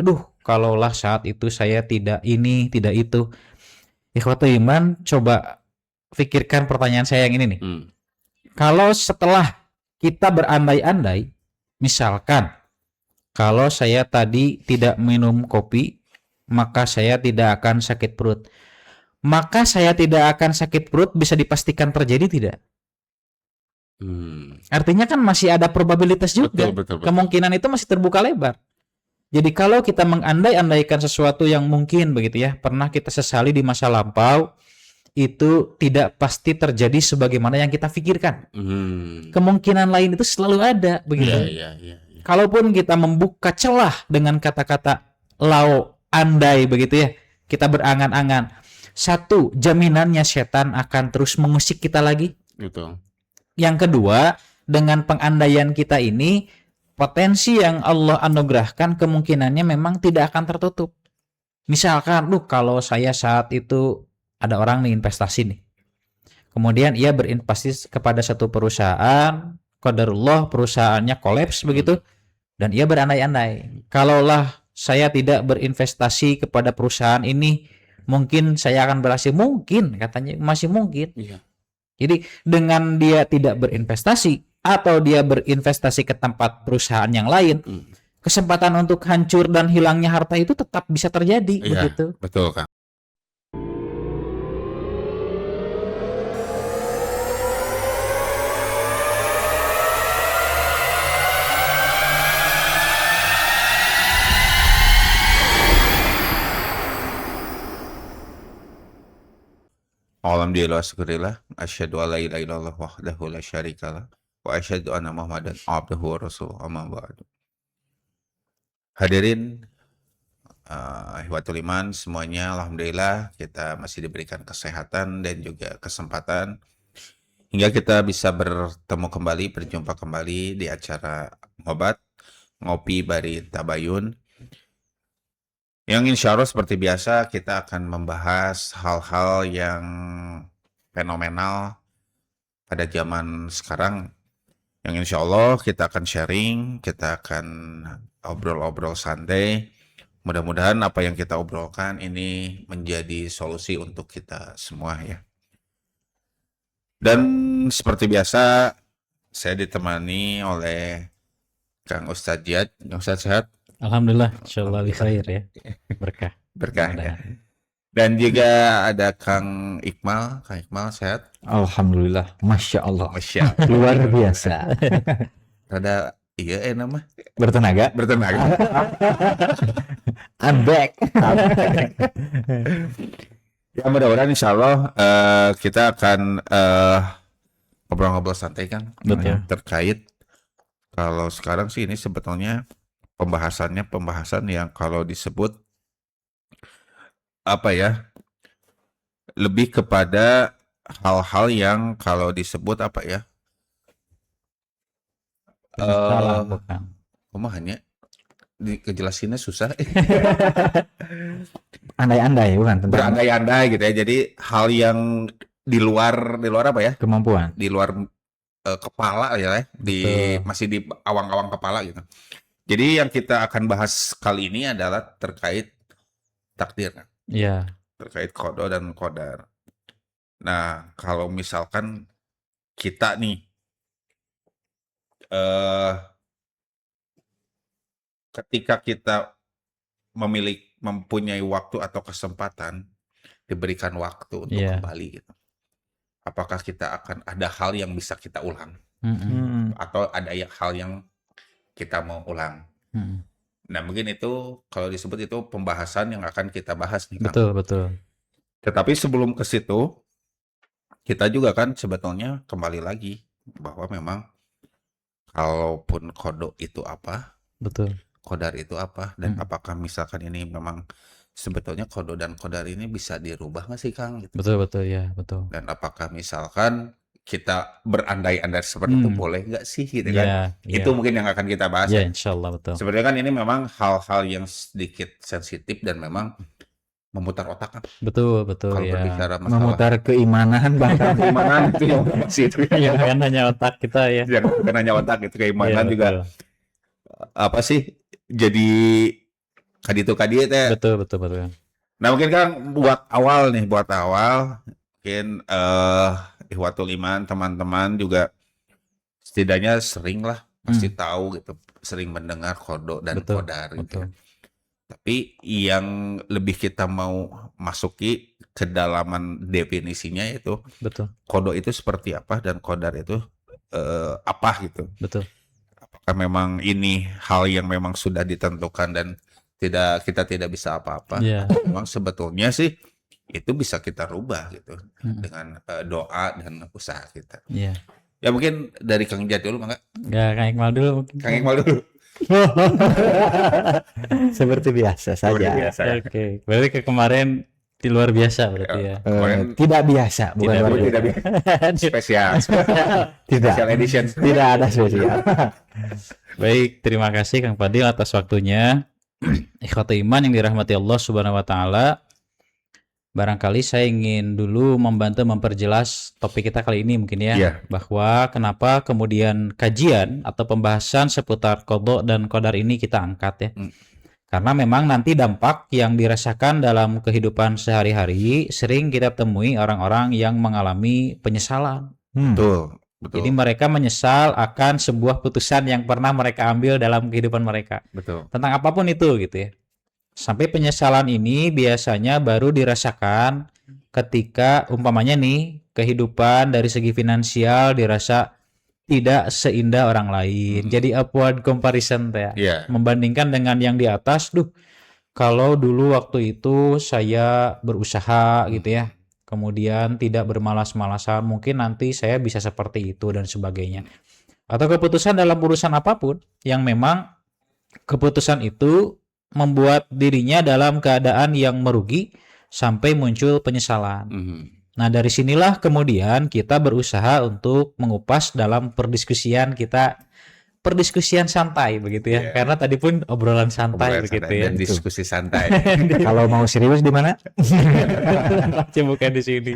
aduh kalaulah saat itu saya tidak ini, tidak itu. Ikhwatul iman, coba pikirkan pertanyaan saya yang ini nih. Kalau setelah kita berandai-andai, misalkan kalau saya tadi tidak minum kopi, maka saya tidak akan sakit perut. Maka saya tidak akan sakit perut bisa dipastikan terjadi tidak? Artinya kan masih ada probabilitas juga. Betul. Kemungkinan itu masih terbuka lebar. Jadi kalau kita mengandai-andaikan sesuatu yang mungkin begitu ya, pernah kita sesali di masa lampau, itu tidak pasti terjadi sebagaimana yang kita pikirkan. Kemungkinan lain itu selalu ada begitu. Iya. Kalaupun kita membuka celah dengan kata-kata lau andai begitu ya, kita berangan-angan. Satu, jaminannya setan akan terus mengusik kita lagi. Betul. Yang kedua, dengan pengandaian kita ini, potensi yang Allah anugerahkan kemungkinannya memang tidak akan tertutup. Misalkan, kalau saya saat itu ada orang nih investasi nih. Kemudian ia berinvestasi kepada satu perusahaan, qadarullah perusahaannya kolaps begitu, dan ia berandai-andai. Kalaulah saya tidak berinvestasi kepada perusahaan ini, mungkin saya akan berhasil. Mungkin, katanya masih mungkin. Iya. Jadi dengan dia tidak berinvestasi atau dia berinvestasi ke tempat perusahaan yang lain, kesempatan untuk hancur dan hilangnya harta itu tetap bisa terjadi. Iya, begitu. betul Kang. Alhamdulillah, syukurillah, asyhadu alla ilaha illallah wahdahu la syarikalah wa asyhadu anna Muhammadan abduhu wa rasuluh, amma ba'du. Hadirin ihwatul iman semuanya, alhamdulillah kita masih diberikan kesehatan dan juga kesempatan hingga kita bisa bertemu kembali, berjumpa kembali di acara ngopi bari tabayun, yang insya Allah seperti biasa kita akan membahas hal-hal yang fenomenal pada zaman sekarang, yang insya Allah kita akan sharing, kita akan obrol-obrol santai. Mudah-mudahan apa yang kita obrolkan ini menjadi solusi untuk kita semua ya. Dan seperti biasa saya ditemani oleh Kang Ustadz Jad. Kang Ustadz sehat? Alhamdulillah, insyaallah khair ya. Berkah ya. Dan juga ada Kang Iqmal. Kang Iqmal sehat? Alhamdulillah, masya Allah, luar biasa. Rada iya nama bertenaga. I'm back. Ya mudah-mudahan insya Allah kita akan ngobrol-ngobrol santai Kang. Betul. Terkait kalau sekarang sih ini sebetulnya pembahasan yang kalau disebut apa ya, lebih kepada hal-hal yang kalau disebut apa ya, Bukan. hanya kejelasinnya susah. Andai-andai bukan tentang Berandai-andai gitu ya. Jadi hal yang di luar apa ya? kemampuan. Di luar kepala ya, masih di awang-awang kepala gitu. Jadi yang kita akan bahas kali ini adalah terkait takdir. Iya. Terkait qada dan qadar. Nah, kalau misalkan kita nih ketika kita mempunyai waktu atau kesempatan, diberikan waktu untuk kembali gitu. Apakah kita akan ada hal yang bisa kita ulang? Atau ada hal yang kita mau ulang? Nah, mungkin itu kalau disebut itu pembahasan yang akan kita bahas nih Kang. Betul. Tetapi sebelum ke situ, kita juga kan sebetulnya kembali lagi bahwa memang kalaupun qada itu apa? Betul. Qadar itu apa? Dan apakah misalkan ini memang sebetulnya qada dan qadar ini bisa dirubah nggak sih Kang? Gitu. Betul ya, betul. Dan apakah misalkan kita berandai-andai seperti itu boleh nggak sih gitu kan? Itu mungkin yang akan kita bahas. Ya, insyaallah betul. Sebenarnya kan ini memang hal-hal yang sedikit sensitif dan memang memutar otak kan. Betul Kalau ya. berbicara masalah Memutar keimanan bahkan keimanan itu yang masih itu yang bukan hanya otak kita ya. yang bukan hanya otak itu, keimanan Ya, juga betul. apa sih jadi kaditu kadieu teh. Betul. Nah, mungkin kan buat awal mungkin Ikhwatul Iman teman-teman juga setidaknya sering lah pasti tahu gitu, sering mendengar kodok dan Betul, kodar gitu. betul. Tapi yang lebih kita mau masuki kedalaman definisinya itu Betul. kodok itu seperti apa dan kodar itu apa gitu. Betul. Apakah memang ini hal yang memang sudah ditentukan dan kita tidak bisa apa-apa? Iya. Memang sebetulnya sih itu bisa kita rubah gitu dengan doa dan usaha kita. Iya. Ya mungkin dari Kang Jat dulu, Mangga. Enggak, Kang Iqbal dulu mungkin. Kang Iqbal dulu. Seperti biasa Seperti saja. biasa. Oke. Berarti ke kemarin di luar biasa berarti ya. Kemarin Tidak biasa, bukan Tidak luar biasa. tidak biasa. Spesial. Tidak. Special edition. Tidak ada spesial. Baik, terima kasih Kang Fadil atas waktunya. Ikhwatul iman yang dirahmati Allah Subhanahu wa taala. Barangkali saya ingin dulu membantu memperjelas topik kita kali ini mungkin ya, Iya. bahwa kenapa kemudian kajian atau pembahasan seputar qada dan qadar ini kita angkat ya. Karena memang nanti dampak yang dirasakan dalam kehidupan sehari-hari sering kita temui orang-orang yang mengalami penyesalan. Betul. Jadi mereka menyesal akan sebuah putusan yang pernah mereka ambil dalam kehidupan mereka. Betul. Tentang apapun itu gitu ya. Sampai penyesalan ini biasanya baru dirasakan ketika umpamanya nih kehidupan dari segi finansial dirasa tidak seindah orang lain. Jadi upward comparison teh ya. Iya. Membandingkan dengan yang di atas, kalau dulu waktu itu saya berusaha gitu ya. Kemudian tidak bermalas-malasan, mungkin nanti saya bisa seperti itu dan sebagainya. Atau keputusan dalam urusan apapun yang memang keputusan itu membuat dirinya dalam keadaan yang merugi sampai muncul penyesalan. Nah, dari sinilah kemudian kita berusaha untuk mengupas dalam perdiskusian santai begitu ya. Yeah. Karena tadi pun obrolan santai begitu ya. Dan diskusi santai. Kalau mau serius di mana? Bukan di sini.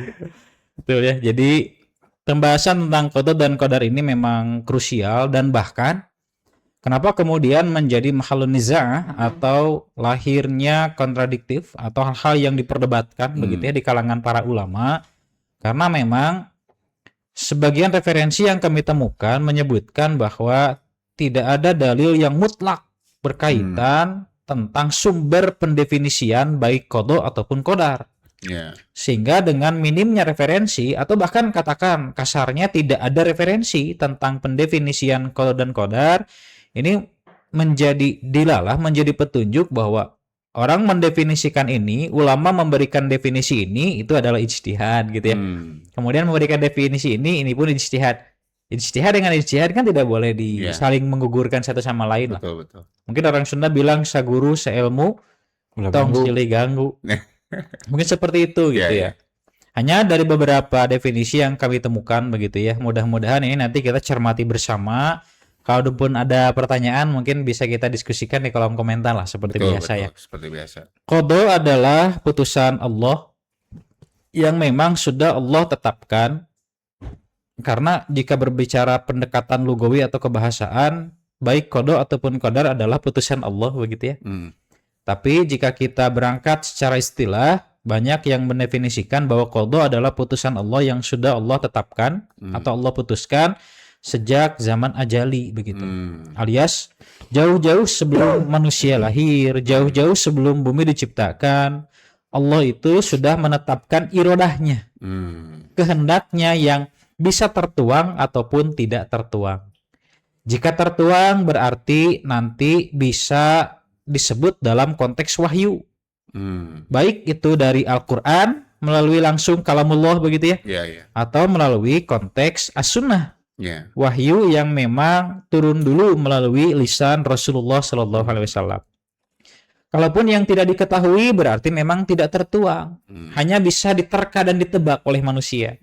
Betul ya. Jadi pembahasan tentang qada dan qadar ini memang krusial dan bahkan kenapa kemudian menjadi mahalun niza' atau lahirnya kontradiktif atau hal-hal yang diperdebatkan begitu ya di kalangan para ulama, karena memang sebagian referensi yang kami temukan menyebutkan bahwa tidak ada dalil yang mutlak berkaitan tentang sumber pendefinisian baik qada ataupun qadar. Yeah. Sehingga dengan minimnya referensi atau bahkan katakan kasarnya tidak ada referensi tentang pendefinisian qada dan qadar, ini menjadi dilalah, menjadi petunjuk bahwa orang mendefinisikan ini, ulama memberikan definisi ini, itu adalah ijtihad gitu ya. Kemudian memberikan definisi ini pun ijtihad. Ijtihad dengan ijtihad kan tidak boleh saling menggugurkan satu sama lain lah. Betul. Mungkin orang Sunda bilang saguru seilmu tong silih ganggu. Mungkin seperti itu gitu ya. Hanya dari beberapa definisi yang kami temukan begitu ya. Mudah-mudahan ini nanti kita cermati bersama. Kalau pun ada pertanyaan mungkin bisa kita diskusikan di kolom komentar lah seperti biasa ya. Seperti biasa. Qada adalah putusan Allah yang memang sudah Allah tetapkan. Karena jika berbicara pendekatan lugawi atau kebahasaan, baik qada ataupun qadar adalah putusan Allah begitu ya. Tapi jika kita berangkat secara istilah, banyak yang mendefinisikan bahwa qada adalah putusan Allah yang sudah Allah tetapkan atau Allah putuskan sejak zaman ajali begitu. Alias jauh-jauh sebelum manusia lahir, jauh-jauh sebelum bumi diciptakan, Allah itu sudah menetapkan irodahnya, kehendaknya yang bisa tertuang ataupun tidak tertuang. Jika tertuang berarti nanti bisa disebut dalam konteks wahyu. Baik itu dari Al-Quran melalui langsung kalamullah begitu ya, atau melalui konteks as-sunnah. Wahyu yang memang turun dulu melalui lisan Rasulullah Sallallahu Alaihi Wasallam. Kalaupun yang tidak diketahui berarti memang tidak tertuang, hanya bisa diterka dan ditebak oleh manusia.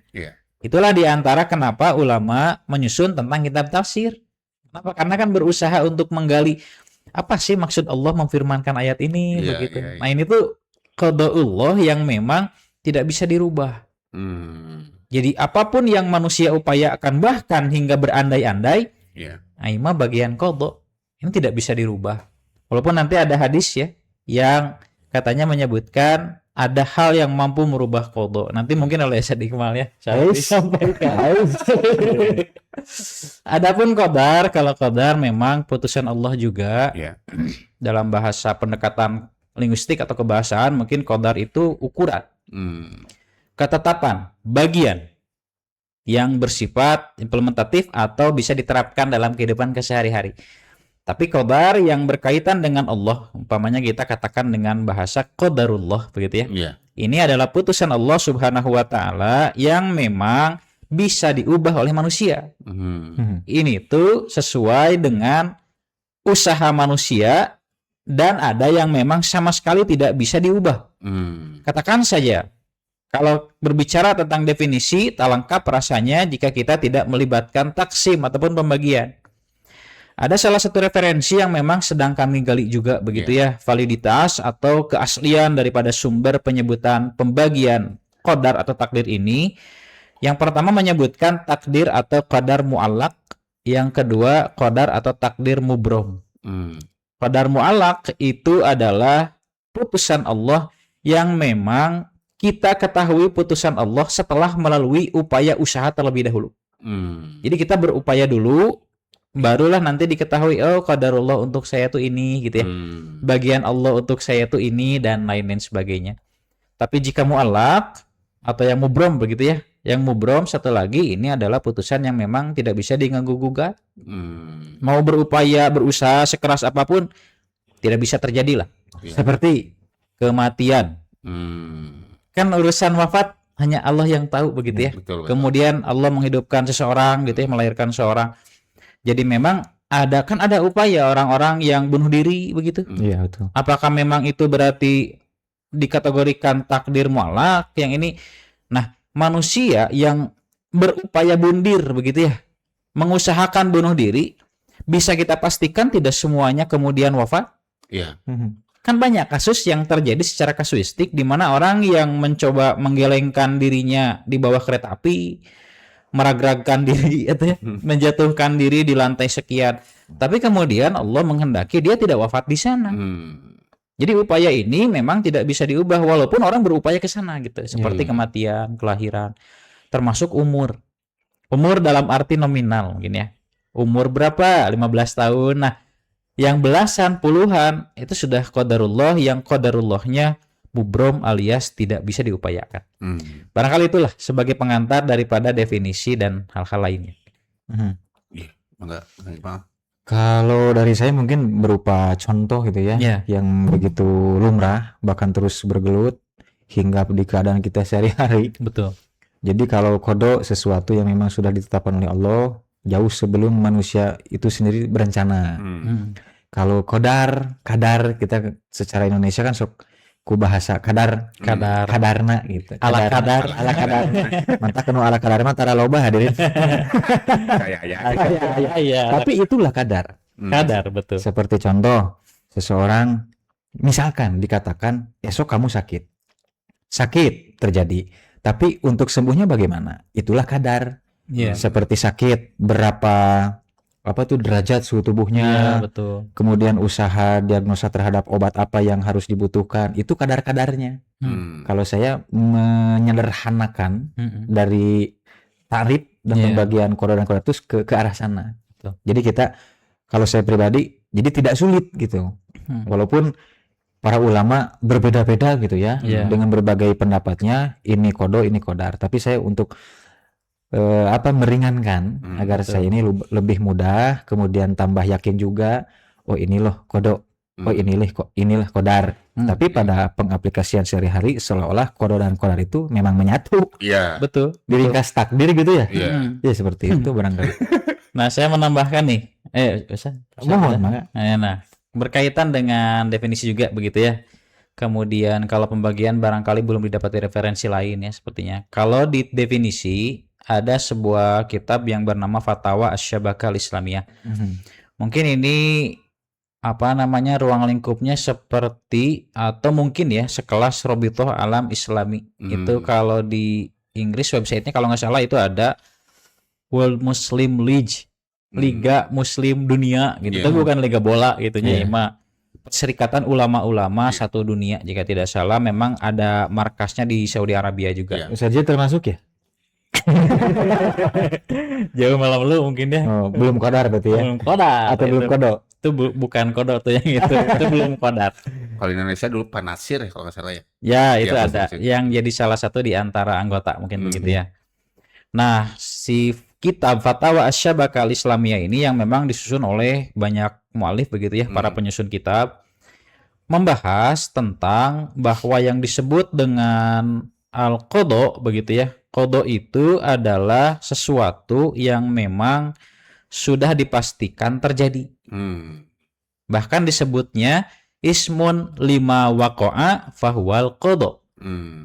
Itulah diantara kenapa ulama menyusun tentang kitab tafsir. Kenapa? Karena kan berusaha untuk menggali apa sih maksud Allah memfirmankan ayat ini begitu. Nah ini tuh qadaullah yang memang tidak bisa dirubah. Jadi apapun yang manusia upayakan bahkan hingga berandai-andai, nah ini mah bagian qada. Ini tidak bisa dirubah. Walaupun nanti ada hadis ya, yang katanya menyebutkan ada hal yang mampu merubah qada. Nanti mungkin oleh Ustaz Iqmal ya saya disampaikan. Adapun qadar, kalau qadar memang putusan Allah juga. Ya. Dalam bahasa pendekatan linguistik atau kebahasaan mungkin qadar itu ukuran, ketetapan, bagian yang bersifat implementatif atau bisa diterapkan dalam kehidupan kesehari-hari. Tapi qadar yang berkaitan dengan Allah, umpamanya kita katakan dengan bahasa qadarullah begitu ya. Iya. Ini adalah putusan Allah Subhanahu wa taala yang memang bisa diubah oleh manusia. Ini tuh sesuai dengan usaha manusia dan ada yang memang sama sekali tidak bisa diubah. Katakan saja, kalau berbicara tentang definisi, tak lengkap rasanya jika kita tidak melibatkan taksim ataupun pembagian. Ada salah satu referensi yang memang sedang kami gali juga begitu ya, validitas atau keaslian daripada sumber penyebutan pembagian qadar atau takdir ini. Yang pertama menyebutkan takdir atau qadar mu'allaq, yang kedua qadar atau takdir mubrom. Qadar mu'allaq itu adalah putusan Allah yang memang kita ketahui putusan Allah setelah melalui upaya usaha terlebih dahulu. Jadi kita berupaya dulu, barulah nanti diketahui, oh qadarullah untuk saya tuh ini gitu ya. Bagian Allah untuk saya tuh ini dan lain-lain sebagainya. Tapi jika mu'allaq atau yang mubrom begitu ya, yang mubrom satu lagi ini adalah putusan yang memang tidak bisa diganggu-gugat. Mau berupaya, berusaha sekeras apapun tidak bisa terjadi lah. Seperti kematian. Kan urusan wafat hanya Allah yang tahu begitu ya. Betul. Kemudian Allah menghidupkan seseorang gitu ya, melahirkan seseorang. Jadi memang ada upaya orang-orang yang bunuh diri begitu. Iya, betul. Apakah memang itu berarti dikategorikan takdir mu'allaq yang ini? Nah, manusia yang berupaya bundir begitu ya, mengusahakan bunuh diri, bisa kita pastikan tidak semuanya kemudian wafat. Iya. Kan banyak kasus yang terjadi secara kasuistik di mana orang yang mencoba menggelengkan dirinya di bawah kereta api, meragragkan diri atau ya, menjatuhkan diri di lantai sekian. Tapi kemudian Allah menghendaki dia tidak wafat di sana. Jadi upaya ini memang tidak bisa diubah walaupun orang berupaya ke sana gitu. Seperti kematian, kelahiran, termasuk umur. Umur dalam arti nominal mungkin ya. Umur berapa? 15 tahun. Nah, yang belasan, puluhan itu sudah qadarullah yang qadarullahnya mubrom alias tidak bisa diupayakan. Barangkali itulah sebagai pengantar daripada definisi dan hal-hal lainnya. Enggak. Kalau dari saya mungkin berupa contoh gitu ya, Iya. yang begitu lumrah bahkan terus bergelut hingga di keadaan kita sehari-hari. Betul. Jadi kalau qada sesuatu yang memang sudah ditetapkan oleh Allah jauh sebelum manusia itu sendiri berencana. Kalau kadar kita secara Indonesia kan sok ku bahasa kadarna gitu. Ala kadar. Mantap kanu ala kadar mah tara loba hadirin. Iya. Tapi itulah kadar. Kadar betul. Seperti contoh seseorang misalkan dikatakan esok kamu sakit terjadi, tapi untuk sembuhnya bagaimana? Itulah kadar. Iya. Seperti sakit berapa derajat suhu tubuhnya, Betul. kemudian usaha diagnosa terhadap obat apa yang harus dibutuhkan, itu kadar-kadarnya. Kalau saya menyederhanakan dari tarif dan pembagian qada dan qadar itu ke arah sana. Betul. Jadi kalau saya pribadi jadi tidak sulit gitu. Walaupun para ulama berbeda-beda gitu ya, dengan berbagai pendapatnya, ini qada ini qadar, tapi saya untuk meringankan agar saya ini lebih mudah, kemudian tambah yakin juga, oh ini loh qada, oh inilah qadar. Tapi pada pengaplikasian sehari-hari seolah-olah qada dan qadar itu memang menyatu. Iya. Betul. Diringkas takdir gitu ya. Iya. Ya seperti itu barangkali. Nah, saya menambahkan nih. Mohon, Mak. Nah, berkaitan dengan definisi juga begitu ya. Kemudian kalau pembagian barangkali belum didapati referensi lain ya sepertinya. Kalau di definisi ada sebuah kitab yang bernama Fatawa Asy-Syabakah Al-Islamiyah. Mungkin ini ruang lingkupnya seperti atau mungkin ya sekelas Robitoh Alam Islami. Itu kalau di Inggris websitenya kalau nggak salah itu ada World Muslim League, Liga Muslim Dunia gitu. Itu bukan liga bola gitu ya. Perserikatan Ulama-Ulama Satu Dunia jika tidak salah, memang ada markasnya di Saudi Arabia juga. Iya. Ustaz J termasuk ya? Jauh malam lu mungkin ya. Oh, belum kodar berarti ya? Belum kodar. Atau belum kodo? Itu bukan kodok tuh yang itu belum kodar. Kalau di Indonesia dulu Panasir ya kalau nggak salah ya. Ya, itu Iya, ada pasti. yang jadi salah satu di antara anggota mungkin begitu ya. Nah, si kitab Fatwa Asy-Syabakah Al-Islamiyah ini yang memang disusun oleh banyak mualif begitu ya, para penyusun kitab, membahas tentang bahwa yang disebut dengan al-qada begitu ya. Qada itu adalah sesuatu yang memang sudah dipastikan terjadi. Bahkan disebutnya ismun lima waqa'a fahuwal qada.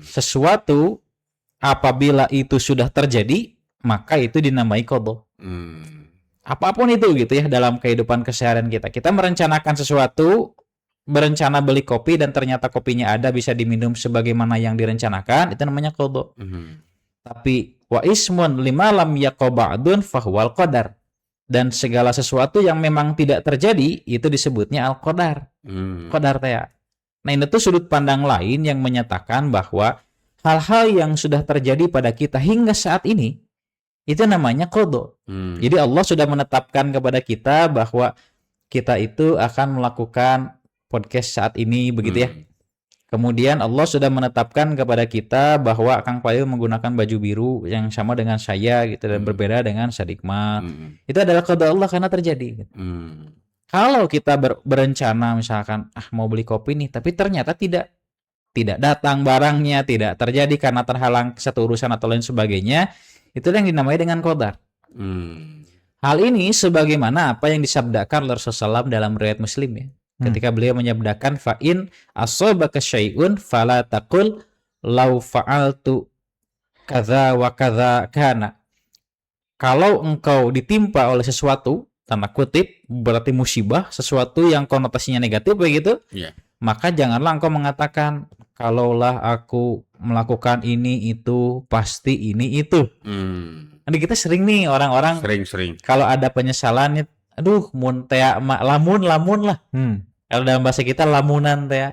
Sesuatu apabila itu sudah terjadi, maka itu dinamai qada. Apapun itu gitu ya dalam kehidupan keseharian kita. Kita merencanakan sesuatu, berencana beli kopi dan ternyata kopinya ada bisa diminum sebagaimana yang direncanakan, itu namanya qada. Tapi wa ismun lima lam yaqa ba'dun fahuwal qadar. Dan segala sesuatu yang memang tidak terjadi itu disebutnya al-qadar. Qadar teh. Nah, ini tuh sudut pandang lain yang menyatakan bahwa hal-hal yang sudah terjadi pada kita hingga saat ini itu namanya qada. Jadi Allah sudah menetapkan kepada kita bahwa kita itu akan melakukan podcast saat ini begitu ya. Kemudian Allah sudah menetapkan kepada kita bahwa Kang Fadil menggunakan baju biru yang sama dengan saya gitu dan berbeda dengan Sadikmat. Itu adalah qada Allah karena terjadi. Gitu. Kalau kita berencana misalkan mau beli kopi nih, tapi ternyata tidak datang barangnya, tidak terjadi karena terhalang satu urusan atau lain sebagainya, itu yang dinamai dengan qadar. Hal ini sebagaimana apa yang disabdakan Rasulullah SAW dalam riwayat Muslim ya. Ketika beliau menyabdakan fa'in asabaka syai'un fala taqul law fa'altu kadza wa kadza kana. Kalau engkau ditimpa oleh sesuatu, tanda kutip, berarti musibah, sesuatu yang konotasinya negatif begitu, maka janganlah engkau mengatakan kalaulah aku melakukan ini itu pasti ini itu. Nanti kita sering nih orang-orang Sering. kalau ada penyesalan, aduh mun teh lamun lah. Kalau dalam bahasa kita lamunan teh.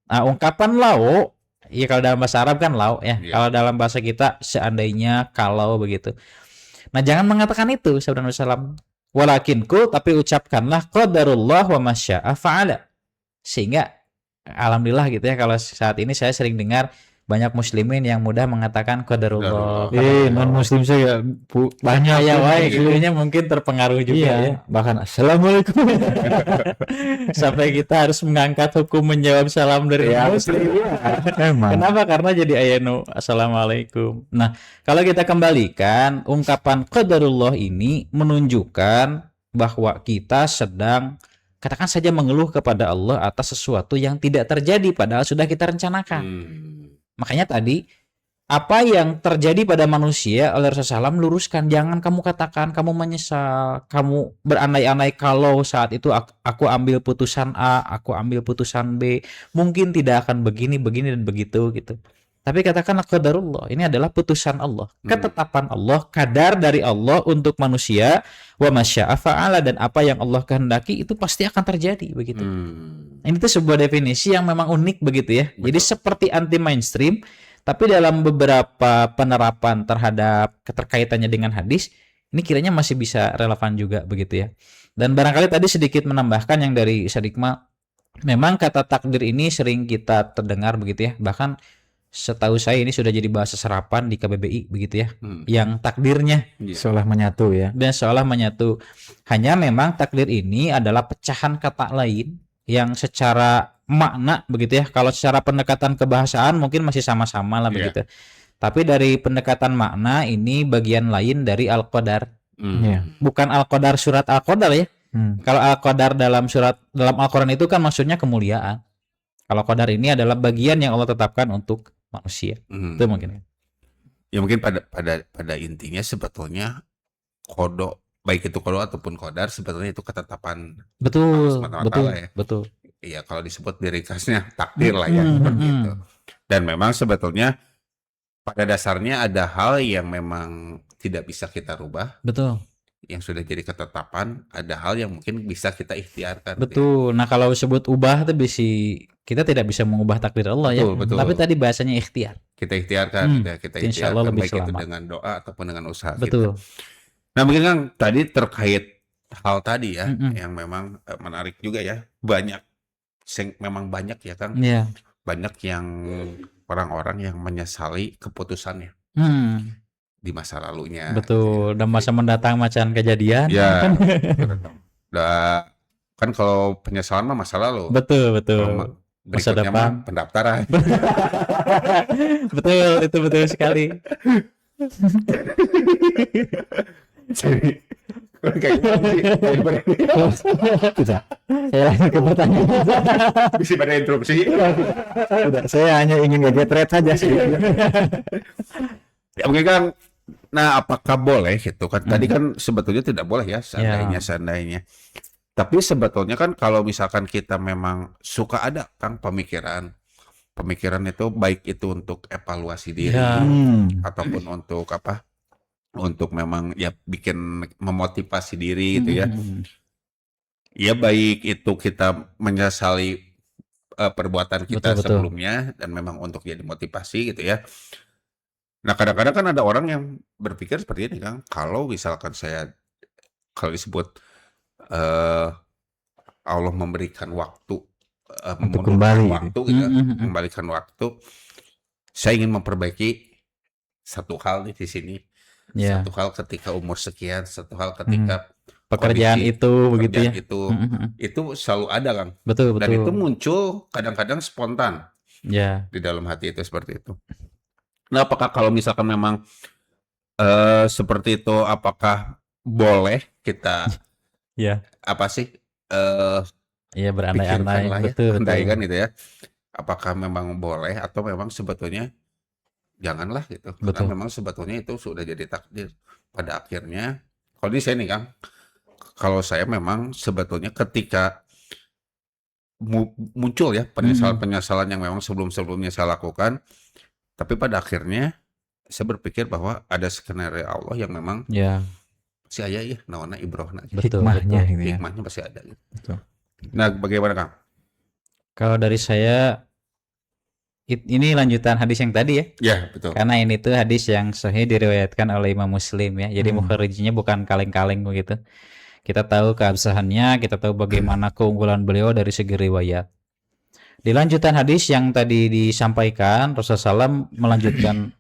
Nah, ungkapan lau, ya kalau dalam bahasa Arab kan lau ya. Kalau dalam bahasa kita seandainya, kalau begitu. Nah, jangan mengatakan itu sabda Nabi sallallahu alaihi wasallam. Walakinku, tapi ucapkanlah qadarullah wa masya'a fa'ala. Sehingga alhamdulillah gitu ya, kalau saat ini saya sering dengar banyak muslimin yang mudah mengatakan qadarullah. Non muslim saya banyak Ya wae dulunya mungkin terpengaruh juga ya. Bahkan assalamualaikum. Sampai kita harus mengangkat hukum menjawab salam dari muslim. Emang. Kenapa? Karena jadi ayanu assalamualaikum. Nah, kalau kita kembalikan ungkapan qadarullah ini menunjukkan bahwa kita sedang katakan saja mengeluh kepada Allah atas sesuatu yang tidak terjadi padahal sudah kita rencanakan. Makanya tadi apa yang terjadi pada manusia oleh Rasulullah SAW luruskan, jangan kamu katakan kamu menyesal, kamu berandai-andai kalau saat itu aku ambil putusan A, aku ambil putusan B, mungkin tidak akan begini dan begitu gitu. Tapi katakanlah qadarullah, ini adalah putusan Allah, ketetapan Allah, kadar dari Allah untuk manusia, wa masya'a fa'ala, dan apa yang Allah kehendaki itu pasti akan terjadi begitu. Ini tuh sebuah definisi yang memang unik begitu ya. Betul. Jadi seperti anti mainstream, tapi dalam beberapa penerapan terhadap keterkaitannya dengan hadis, ini kiranya masih bisa relevan juga begitu ya. Dan barangkali tadi sedikit menambahkan yang dari Sadikma, memang kata takdir ini sering kita terdengar begitu ya. Bahkan setahu saya ini sudah jadi bahasa serapan di KBBI begitu ya. Yang takdirnya seolah menyatu ya. Dan seolah menyatu. Hanya memang takdir ini adalah pecahan kata lain yang secara makna begitu ya. Kalau secara pendekatan kebahasaan mungkin masih sama-sama lah begitu. Tapi dari pendekatan makna ini bagian lain dari Al-Qadar. Bukan Al-Qadar surat Al-Qadar ya. Kalau Al-Qadar dalam Al-Qur'an itu kan maksudnya kemuliaan. Kalau qadar ini adalah bagian yang Allah tetapkan untuk manusia. Itu mungkin. Ya mungkin pada intinya sebetulnya qada, baik itu qada ataupun qadar, sebetulnya itu ketetapan. Betul. Ya. Betul. Iya, kalau disebut di ringkasnya takdir lah ya seperti itu. Dan memang sebetulnya pada dasarnya ada hal yang memang tidak bisa kita rubah. Betul. yang sudah jadi ketetapan, ada hal yang mungkin bisa kita ikhtiarkan. Betul. Nah, kalau sebut ubah itu kita tidak bisa mengubah takdir Allah ya. Betul, betul. Tapi tadi bahasanya ikhtiar. Kita ikhtiarkan, gitu ya. Kita Insya Allah ikhtiarkan lebih baik itu selamat. dengan doa ataupun dengan usaha kita. Betul. Nah, mungkin Kang tadi terkait hal tadi ya, Mm-mm. yang memang menarik juga ya. Memang banyak ya Kang, Iya. banyak yang orang-orang yang menyesali keputusannya Hmm, di masa lalunya. betul. Dan masa mendatang macan kejadian. Ya, udah kan kalau penyesalan mah masa lalu. Betul, Kalau betul. Masa berikutnya depan. mah pendaftaran. Betul, itu betul sekali. Tidak. Saya lanjut ke pertanyaan. Bisa pada interupsi. Tidak, saya hanya ingin get rate saja sih. Ya mungkin kan, nah apakah boleh gitu kan? Tadi kan sebetulnya tidak boleh ya, seandainya. Tapi sebetulnya kan kalau misalkan kita memang suka ada Kang pemikiran itu baik itu untuk evaluasi diri Ya. ataupun untuk apa? Untuk memang ya bikin memotivasi diri gitu ya. Ya baik itu kita menyesali perbuatan kita Betul, betul. sebelumnya dan memang untuk jadi motivasi gitu ya. Nah kadang-kadang kan ada orang yang berpikir seperti ini Kang, kalau misalkan kalau disebut Allah memberikan waktu Untuk memundurkan kembali, waktu gitu ya, membalikan waktu, saya ingin memperbaiki satu hal nih di sini, Ya. satu hal ketika umur sekian, satu hal ketika Pekerjaan kondisi itu begitu ya. pekerjaan itu selalu ada Kang, Betul, dan betul. itu muncul kadang-kadang spontan Ya. di dalam hati itu seperti itu. Nah apakah kalau misalkan memang seperti itu, apakah boleh kita Ya. apa sih Iya, pikirkan berandai-andai. lah ya, Betul, andaikan betul. gitu ya, apakah memang boleh atau memang sebetulnya janganlah gitu, karena Betul. memang sebetulnya itu sudah jadi takdir pada akhirnya. Kalau di sini Kang, kalau saya memang sebetulnya ketika muncul ya penyesalan-penyesalan yang memang sebelum-sebelumnya saya lakukan, tapi pada akhirnya saya berpikir bahwa ada skenario Allah yang memang Ya. pasti ada ya, nawana ibrohna, Betul, Hikmahnya betul. gitu ya. hikmahnya pasti ada gitu. Betul. Nah bagaimana Kang? Kalau dari saya ini lanjutan hadis yang tadi ya. Ya betul. Karena ini tuh hadis yang sahih diriwayatkan oleh Imam Muslim ya. Jadi mukharijinya bukan kaleng-kaleng begitu. Kita tahu keabsahannya, kita tahu bagaimana keunggulan beliau dari segi riwayat. Di lanjutan hadis yang tadi disampaikan, Rasulullah SAW melanjutkan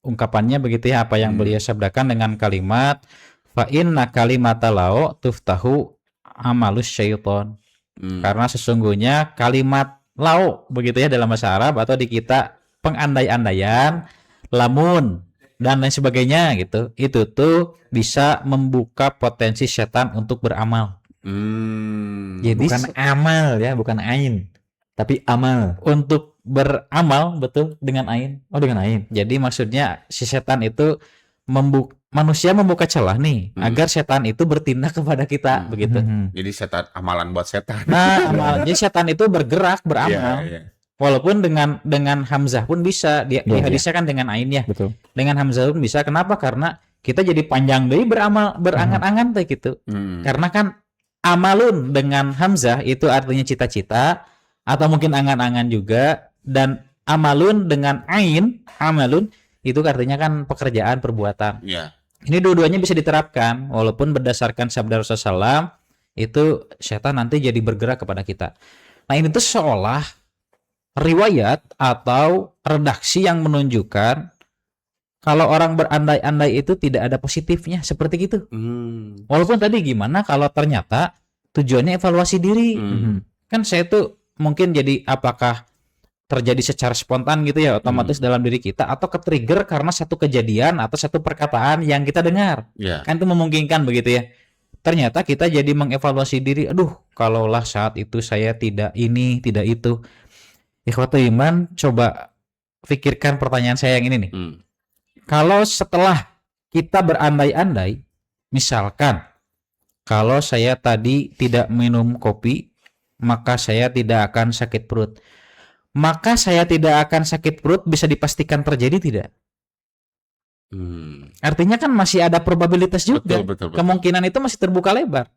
ungkapannya begitu ya, apa yang beliau sabdakan dengan kalimat fa inna kalimata lao tuftahu amalus syaiton. Karena sesungguhnya kalimat lau begitu ya dalam bahasa Arab atau di kita pengandai-andaian, lamun dan lain sebagainya gitu, itu tuh bisa membuka potensi setan untuk beramal. Jadi Bukan amal ya, bukan ain, tapi amal. untuk beramal betul dengan ain. Oh, dengan ain. Jadi maksudnya si setan itu manusia membuka celah nih agar setan itu bertindak kepada kita begitu. Jadi setan, amalan buat setan. Nah, jadi setan itu bergerak beramal. Iya. Walaupun dengan hamzah pun bisa. Di hadisnya kan dengan ain ya. Betul. Dengan hamzah pun bisa. Kenapa? Karena kita jadi panjang deui beramal, berangan-angan teh gitu. Karena kan amalun dengan hamzah itu artinya cita-cita atau mungkin angan-angan juga, dan amalun dengan ain, amalun itu artinya kan pekerjaan, perbuatan. Iya. Ini dua-duanya bisa diterapkan walaupun berdasarkan sabda Rasulullah SAW itu setan nanti jadi bergerak kepada kita. Nah, ini tuh seolah riwayat atau redaksi yang menunjukkan kalau orang berandai-andai itu tidak ada positifnya seperti gitu. Walaupun tadi gimana kalau ternyata tujuannya evaluasi diri. Kan saya tuh mungkin jadi apakah terjadi secara spontan gitu ya, otomatis dalam diri kita, atau ke-trigger karena satu kejadian atau satu perkataan yang kita dengar. Iya. Kan itu memungkinkan begitu ya. Ternyata kita jadi mengevaluasi diri, aduh, kalaulah saat itu saya tidak ini, tidak itu. Ikhwatul iman, coba pikirkan pertanyaan saya yang ini nih. Kalau setelah kita berandai-andai, misalkan kalau saya tadi tidak minum kopi, maka saya tidak akan sakit perut. Maka saya tidak akan sakit perut bisa dipastikan terjadi tidak? Artinya kan masih ada probabilitas juga. Betul. Kemungkinan itu masih terbuka lebar.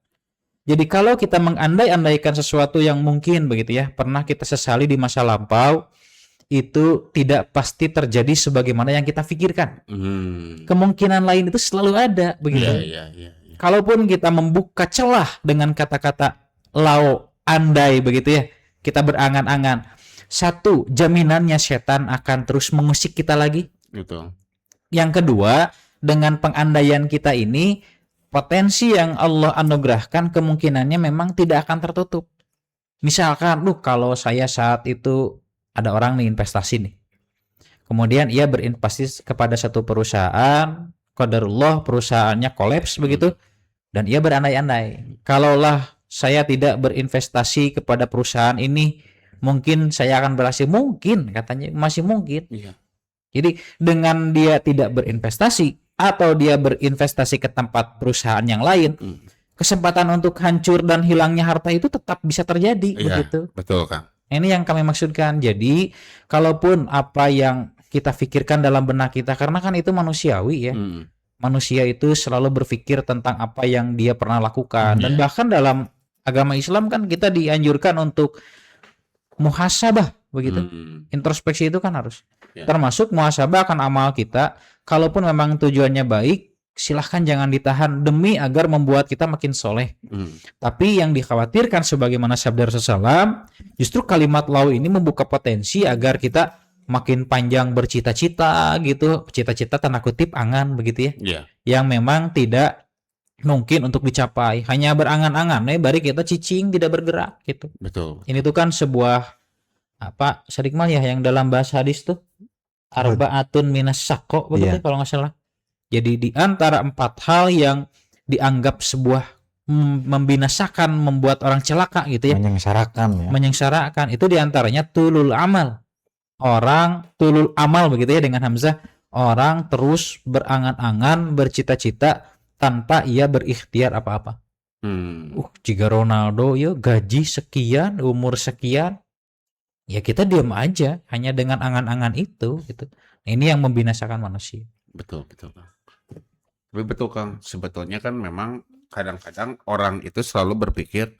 Jadi kalau kita mengandai-andaikan sesuatu yang mungkin begitu ya, pernah kita sesali di masa lampau, itu tidak pasti terjadi sebagaimana yang kita pikirkan. Kemungkinan lain itu selalu ada begitu. Iya. Kalaupun kita membuka celah dengan kata-kata lau, andai begitu ya, kita berangan-angan. Satu, jaminannya setan akan terus mengusik kita lagi. Betul. Yang kedua, dengan pengandaian kita ini, potensi yang Allah anugerahkan kemungkinannya memang tidak akan tertutup. Misalkan, kalau saya saat itu ada orang nih investasi nih. Kemudian ia berinvestasi kepada satu perusahaan, qadarullah perusahaannya kolaps begitu, dan ia berandai-andai. Kalaulah saya tidak berinvestasi kepada perusahaan ini, mungkin saya akan berhasil. Mungkin, katanya masih mungkin. Iya. Jadi dengan dia tidak berinvestasi atau dia berinvestasi ke tempat perusahaan yang lain, kesempatan untuk hancur dan hilangnya harta itu tetap bisa terjadi. Begitu. Betul, Kang. Ini yang kami maksudkan. Jadi kalaupun apa yang kita pikirkan dalam benak kita, karena kan itu manusiawi ya. Manusia itu selalu berpikir tentang apa yang dia pernah lakukan. Dan bahkan dalam agama Islam kan kita dianjurkan untuk muhasabah begitu. Introspeksi itu kan harus. Termasuk muhasabah akan amal kita. Kalaupun memang tujuannya baik, silahkan jangan ditahan demi agar membuat kita makin soleh. Tapi yang dikhawatirkan sebagaimana sabda Rasulullah, justru kalimat lau ini membuka potensi agar kita makin panjang bercita-cita gitu. Cita-cita tanda kutip angan begitu ya. Yang memang tidak mungkin untuk dicapai. Hanya berangan-angan, bari kita cicing tidak bergerak gitu. Betul. Ini tuh kan sebuah Sadikmal ya yang dalam bahasa hadis tuh arba'atun minas syaqqa begitu kalau nggak salah. Jadi di antara 4 hal yang dianggap sebuah membinasakan, membuat orang celaka gitu ya. Menyengsarakan itu diantaranya tulul amal. Orang tulul amal begitu ya dengan hamzah. Orang terus berangan-angan, bercita-cita tanpa ia berikhtiar apa-apa. Jika Ronaldo ya gaji sekian, umur sekian, ya kita diam aja hanya dengan angan-angan itu gitu. Nah, ini yang membinasakan manusia. Betul. Tapi betul, Kang. Sebetulnya kan memang kadang-kadang orang itu selalu berpikir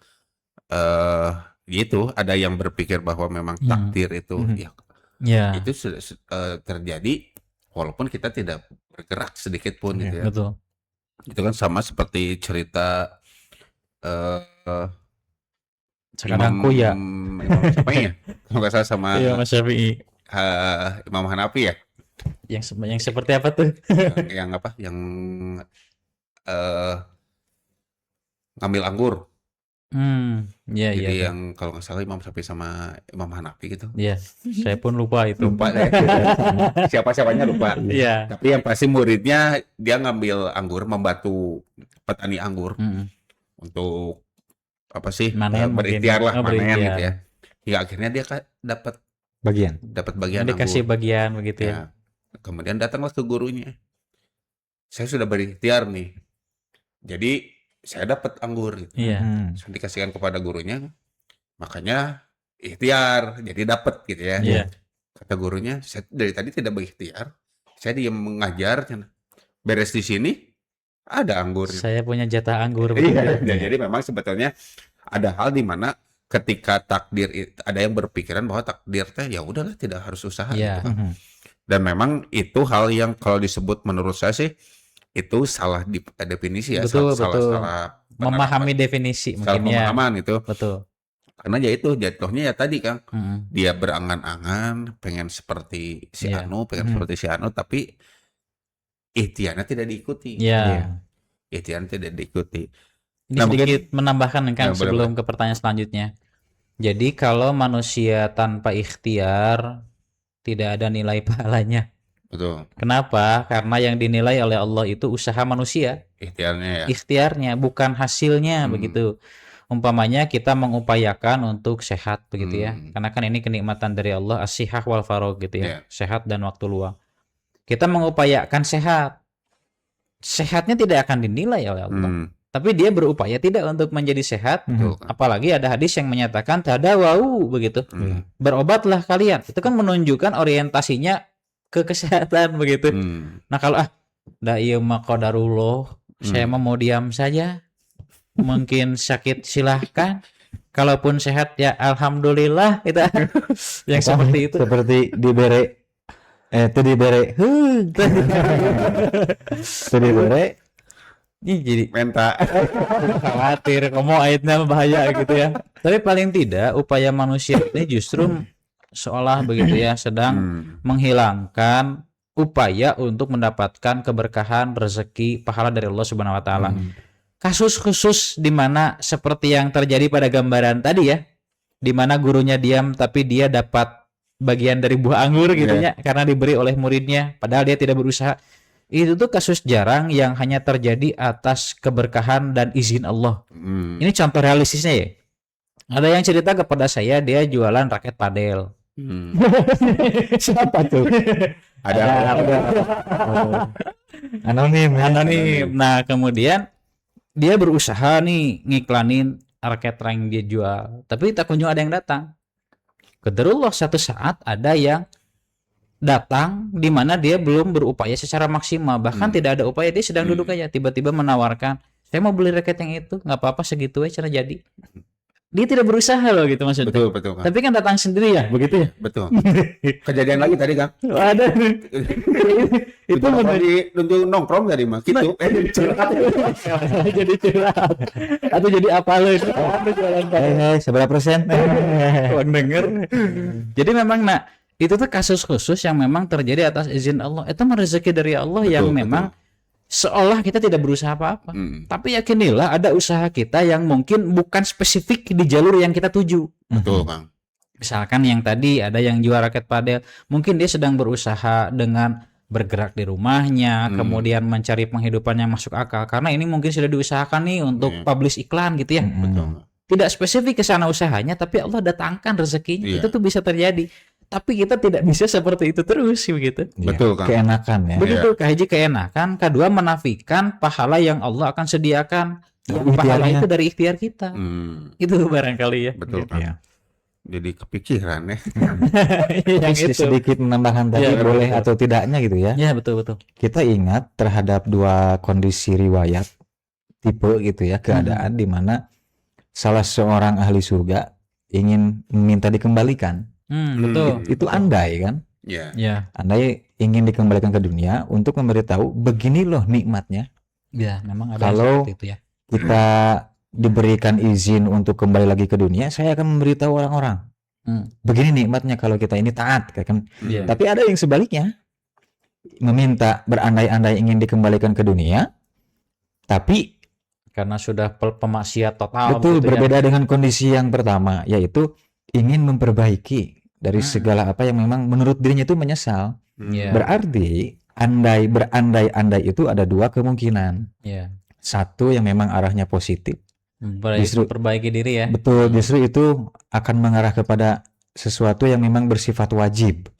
gitu. Ada yang berpikir bahwa memang takdir itu itu sudah terjadi walaupun kita tidak bergerak sedikit pun gitu ya. Betul. Itu kan sama seperti cerita Sekarang ya. Imam Syafi'i ya? Kalau nggak salah sama Mas Syafi'i. Imam Hanafi ya? Yang seperti apa tuh? yang apa? Yang ngambil anggur. Jadi yang kalau nggak salah Imam Syafi'i sama Imam Hanafi gitu. Iya, saya pun lupa itu. Lupa deh. Siapa-siapanya lupa. Iya. Tapi yang pasti muridnya dia ngambil anggur, membantu petani anggur untuk apa sih? Berikhtiar lah, panen gitu ya. Hingga akhirnya dia dapat bagian dikasih anggur. Bagian begitu ya. Kemudian datanglah ke gurunya. Saya sudah berikhtiar nih. Jadi saya dapat anggur gitu. Saya dikasihkan kepada gurunya. Makanya ikhtiar, jadi dapat gitu ya. Kata gurunya, saya dari tadi tidak berikhtiar. Saya diam mengajar. Beres di sini ada anggur. Saya punya jatah anggur. Jadi memang sebetulnya ada hal di mana ketika takdir ada yang berpikiran bahwa takdir teh ya udahlah tidak harus usaha gitu kan. Dan memang itu hal yang kalau disebut menurut saya sih itu salah definisi ya. Betul. Salah memahami definisi salah mungkin pemahaman itu. Betul. Karena ya itu jatuhnya ya tadi Kang. Dia berangan-angan pengen seperti si Anu, tapi ikhtiarnya tidak diikuti. Ikhtiarnya tidak diikuti. Ini sedikit menambahkan kan sebelum ke pertanyaan selanjutnya. Jadi kalau manusia tanpa ikhtiar tidak ada nilai pahalanya. Betul. Kenapa? Karena yang dinilai oleh Allah itu usaha manusia. Ikhtiarnya ya. Ikhtiarnya bukan hasilnya begitu. Umpamanya kita mengupayakan untuk sehat begitu ya. Karena kan ini kenikmatan dari Allah, as-sihah wal faragh gitu ya. Sehat dan waktu luang. Kita mengupayakan sehat. Sehatnya tidak akan dinilai oleh Allah. Tapi dia berupaya tidak untuk menjadi sehat. Apalagi ada hadis yang menyatakan tadawau begitu. Berobatlah kalian. Itu kan menunjukkan orientasinya ke kesehatan begitu. Nah kalau Da ieu mah qadarullah. Saya mah mau diam saja. Mungkin sakit silahkan. Kalaupun sehat ya alhamdulillah itu yang seperti itu. Seperti dibere itu dibere itu dibere Ih, jadi Menta. khawatir kamu aitnya bahaya gitu ya. Tapi paling tidak upaya manusia ini justru seolah begitu ya sedang menghilangkan upaya untuk mendapatkan keberkahan, rezeki, pahala dari Allah Subhanahu wa taala. Kasus khusus di mana seperti yang terjadi pada gambaran tadi ya, di mana gurunya diam tapi dia dapat bagian dari buah anggur gitu ya karena diberi oleh muridnya padahal dia tidak berusaha. Itu tuh kasus jarang yang hanya terjadi atas keberkahan dan izin Allah. Ini contoh realistisnya ya. Ada yang cerita kepada saya dia jualan raket padel. siapa tuh? Ada. Anonim ya. Anonim. Nah, kemudian dia berusaha nih ngiklanin raket yang dia jual, tapi tak kunjung ada yang datang. Qadarullah satu saat ada yang datang di mana dia belum berupaya secara maksimal, bahkan tidak ada upaya, dia sedang duduk aja tiba-tiba menawarkan, "Saya mau beli raket yang itu, nggak apa-apa segitu aja cara jadi." Dia tidak berusaha loh gitu maksudnya. Betul, betul, Kang. Tapi kan datang sendiri ya, begitu ya? Betul. Kejadian lagi tadi, Kang. Ada. Itu benar untuk nongkrong tadi mah. Gitu. jadi curhat. Atau jadi apa lo itu? Seberapa persen? Uang denger. Jadi memang itu tuh kasus khusus yang memang terjadi atas izin Allah. Itu rezeki dari Allah yang memang seolah kita tidak berusaha apa-apa. Tapi yakinilah ada usaha kita yang mungkin bukan spesifik di jalur yang kita tuju. Betul, Kang. Misalkan yang tadi ada yang jual raket padel, mungkin dia sedang berusaha dengan bergerak di rumahnya, kemudian mencari penghidupan yang masuk akal. Karena ini mungkin sudah diusahakan nih untuk publish iklan gitu ya. Betul. Tidak spesifik ke sana usahanya, tapi Allah datangkan rezekinya. Itu tuh bisa terjadi. Tapi kita tidak bisa seperti itu terus begitu. Betul, Kang. Keenakan ya. Begitu, kahiji keenakan, kedua menafikan pahala yang Allah akan sediakan. Yang pahala Ikhtiarnya. itu dari ikhtiar kita. Itu barangkali ya. Betul, Gitu. Kang. Ya. Jadi kepikiran ya. yang itu. Sedikit menambahkan tadi Ya, boleh betul. atau tidaknya gitu ya. Ya, betul. Kita ingat terhadap dua kondisi riwayat tipe gitu ya, keadaan di mana salah seorang ahli surga ingin meminta dikembalikan. Betul. Itu andai kan? Ya. Ya, Andai ingin dikembalikan ke dunia untuk memberitahu begini loh nikmatnya. ya, memang ada Kalau seperti itu ya. Kita diberikan izin untuk kembali lagi ke dunia, saya akan memberitahu orang-orang. Begini nikmatnya kalau kita ini taat kan. Iya. Tapi ada yang sebaliknya. Meminta berandai-andai ingin dikembalikan ke dunia, tapi Karena sudah pemaksiat total. betul begitu ya. berbeda dengan kondisi yang pertama, yaitu ingin memperbaiki dari segala apa yang memang menurut dirinya itu menyesal. Iya. Berarti berandai-andai itu ada dua kemungkinan. Iya. Satu yang memang arahnya positif. Justru- Perbaiki diri ya. Betul, justru itu akan mengarah kepada sesuatu yang memang bersifat wajib.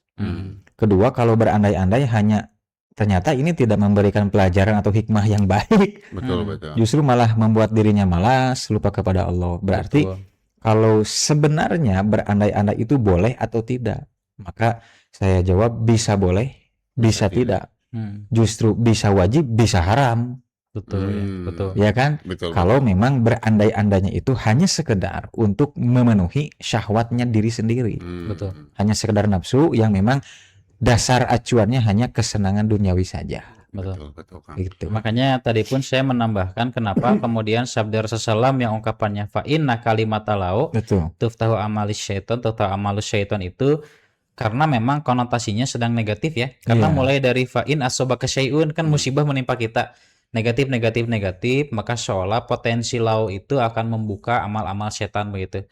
Kedua, kalau berandai-andai hanya ternyata ini tidak memberikan pelajaran atau hikmah yang baik, Betul, betul. justru malah membuat dirinya malas, lupa kepada Allah. Berarti Betul. kalau sebenarnya berandai-andai itu boleh atau tidak, maka saya jawab bisa boleh, bisa tidak. Justru bisa wajib, bisa haram, Betul ya. Betul. ya kan? Betul. Kalau memang berandai-andainya itu hanya sekedar untuk memenuhi syahwatnya diri sendiri, Betul. hanya sekedar nafsu yang memang dasar acuannya hanya kesenangan duniawi saja. Betul. Betul, Kang. Gitu. Makanya tadi pun saya menambahkan kenapa kemudian sabda Rasulullah yang ungkapannya fa inna kalimata lau Betul. tuftahu amalis syaiton tuftahu amalus syaiton itu karena memang konotasinya sedang negatif ya. Karena Iya. mulai dari fa in asobaka syai'un kan musibah menimpa kita. Negatif, maka seolah potensi lau itu akan membuka amal-amal setan begitu.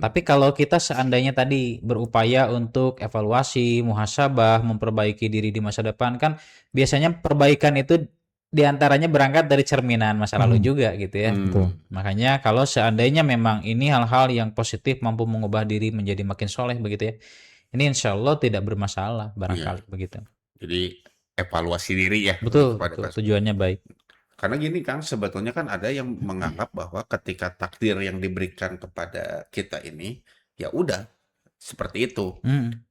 Tapi kalau kita seandainya tadi berupaya untuk evaluasi, muhasabah, memperbaiki diri di masa depan kan biasanya perbaikan itu diantaranya berangkat dari cerminan masa lalu juga gitu ya. Betul. Makanya kalau seandainya memang ini hal-hal yang positif mampu mengubah diri menjadi makin soleh begitu ya. Ini insya Allah tidak bermasalah barangkali begitu. Jadi evaluasi diri ya. Betul, kepada kasus. tujuannya baik. Karena gini, Kang, sebetulnya kan ada yang menganggap bahwa ketika takdir yang diberikan kepada kita ini ya udah seperti itu.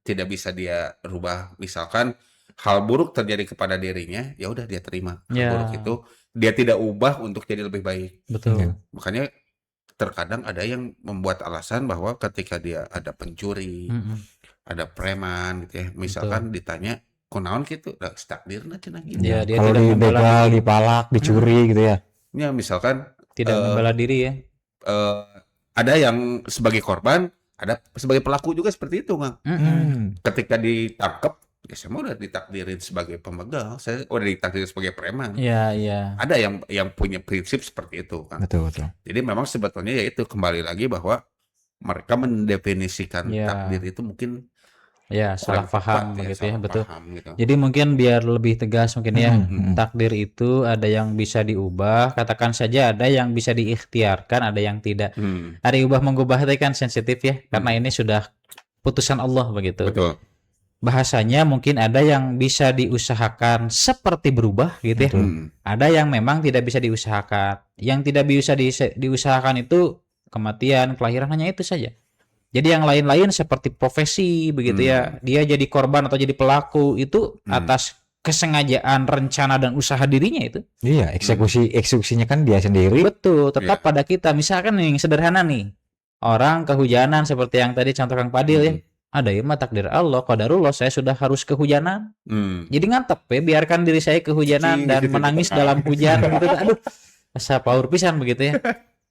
Tidak bisa dia rubah. Misalkan hal buruk terjadi kepada dirinya, ya udah dia terima hal Ya. buruk itu, dia tidak ubah untuk jadi lebih baik. Betul. Makanya terkadang ada yang membuat alasan bahwa ketika dia ada pencuri, Mm-mm. ada preman gitu ya, misalkan ditanya kunaon gitu, da takdirna cenah gitu. Ya, dia Kalau tidak membela dibegal, diri. dipalak, dicuri gitu ya. Ya misalkan Tidak membela diri ya. eh, ada yang sebagai korban, ada sebagai pelaku juga seperti itu, Kang. Mm-mm. Ketika ditangkap, ya saya mah udah ditakdirin sebagai pembegal, saya udah ditakdirin sebagai preman. Iya, iya. Ada yang punya prinsip seperti itu, Kang. Betul. Jadi memang sebetulnya ya itu kembali lagi bahwa mereka mendefinisikan Ya. takdir itu mungkin Ya, salah kurang paham tepat begitu ya, salah betul. paham gitu. Jadi mungkin biar lebih tegas mungkin ya, Mm-mm. takdir itu ada yang bisa diubah, katakan saja ada yang bisa diikhtiarkan, ada yang tidak. Hmm, Ada ubah mengubah itu kan sensitif ya, karena ini sudah putusan Allah begitu. betul. Bahasanya mungkin ada yang bisa diusahakan seperti berubah gitu ya. Hmm, Ada yang memang tidak bisa diusahakan. Yang tidak bisa diusahakan itu kematian, kelahiran, hanya itu saja. Jadi yang lain-lain seperti profesi begitu ya, dia jadi korban atau jadi pelaku itu atas kesengajaan, rencana dan usaha dirinya itu. Iya, eksekusinya kan dia sendiri. Betul, tetap pada kita. Misalkan nih yang sederhana nih, orang kehujanan seperti yang tadi contoh Kang Padil ya. Ada ya mah takdir Allah, qadarullah saya sudah harus kehujanan. Jadi ngantep ya, biarkan diri saya kehujanan dan gitu, menangis dalam hujan gitu. Aduh, asa paur pisan begitu ya.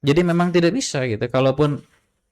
Jadi memang tidak bisa gitu. Kalaupun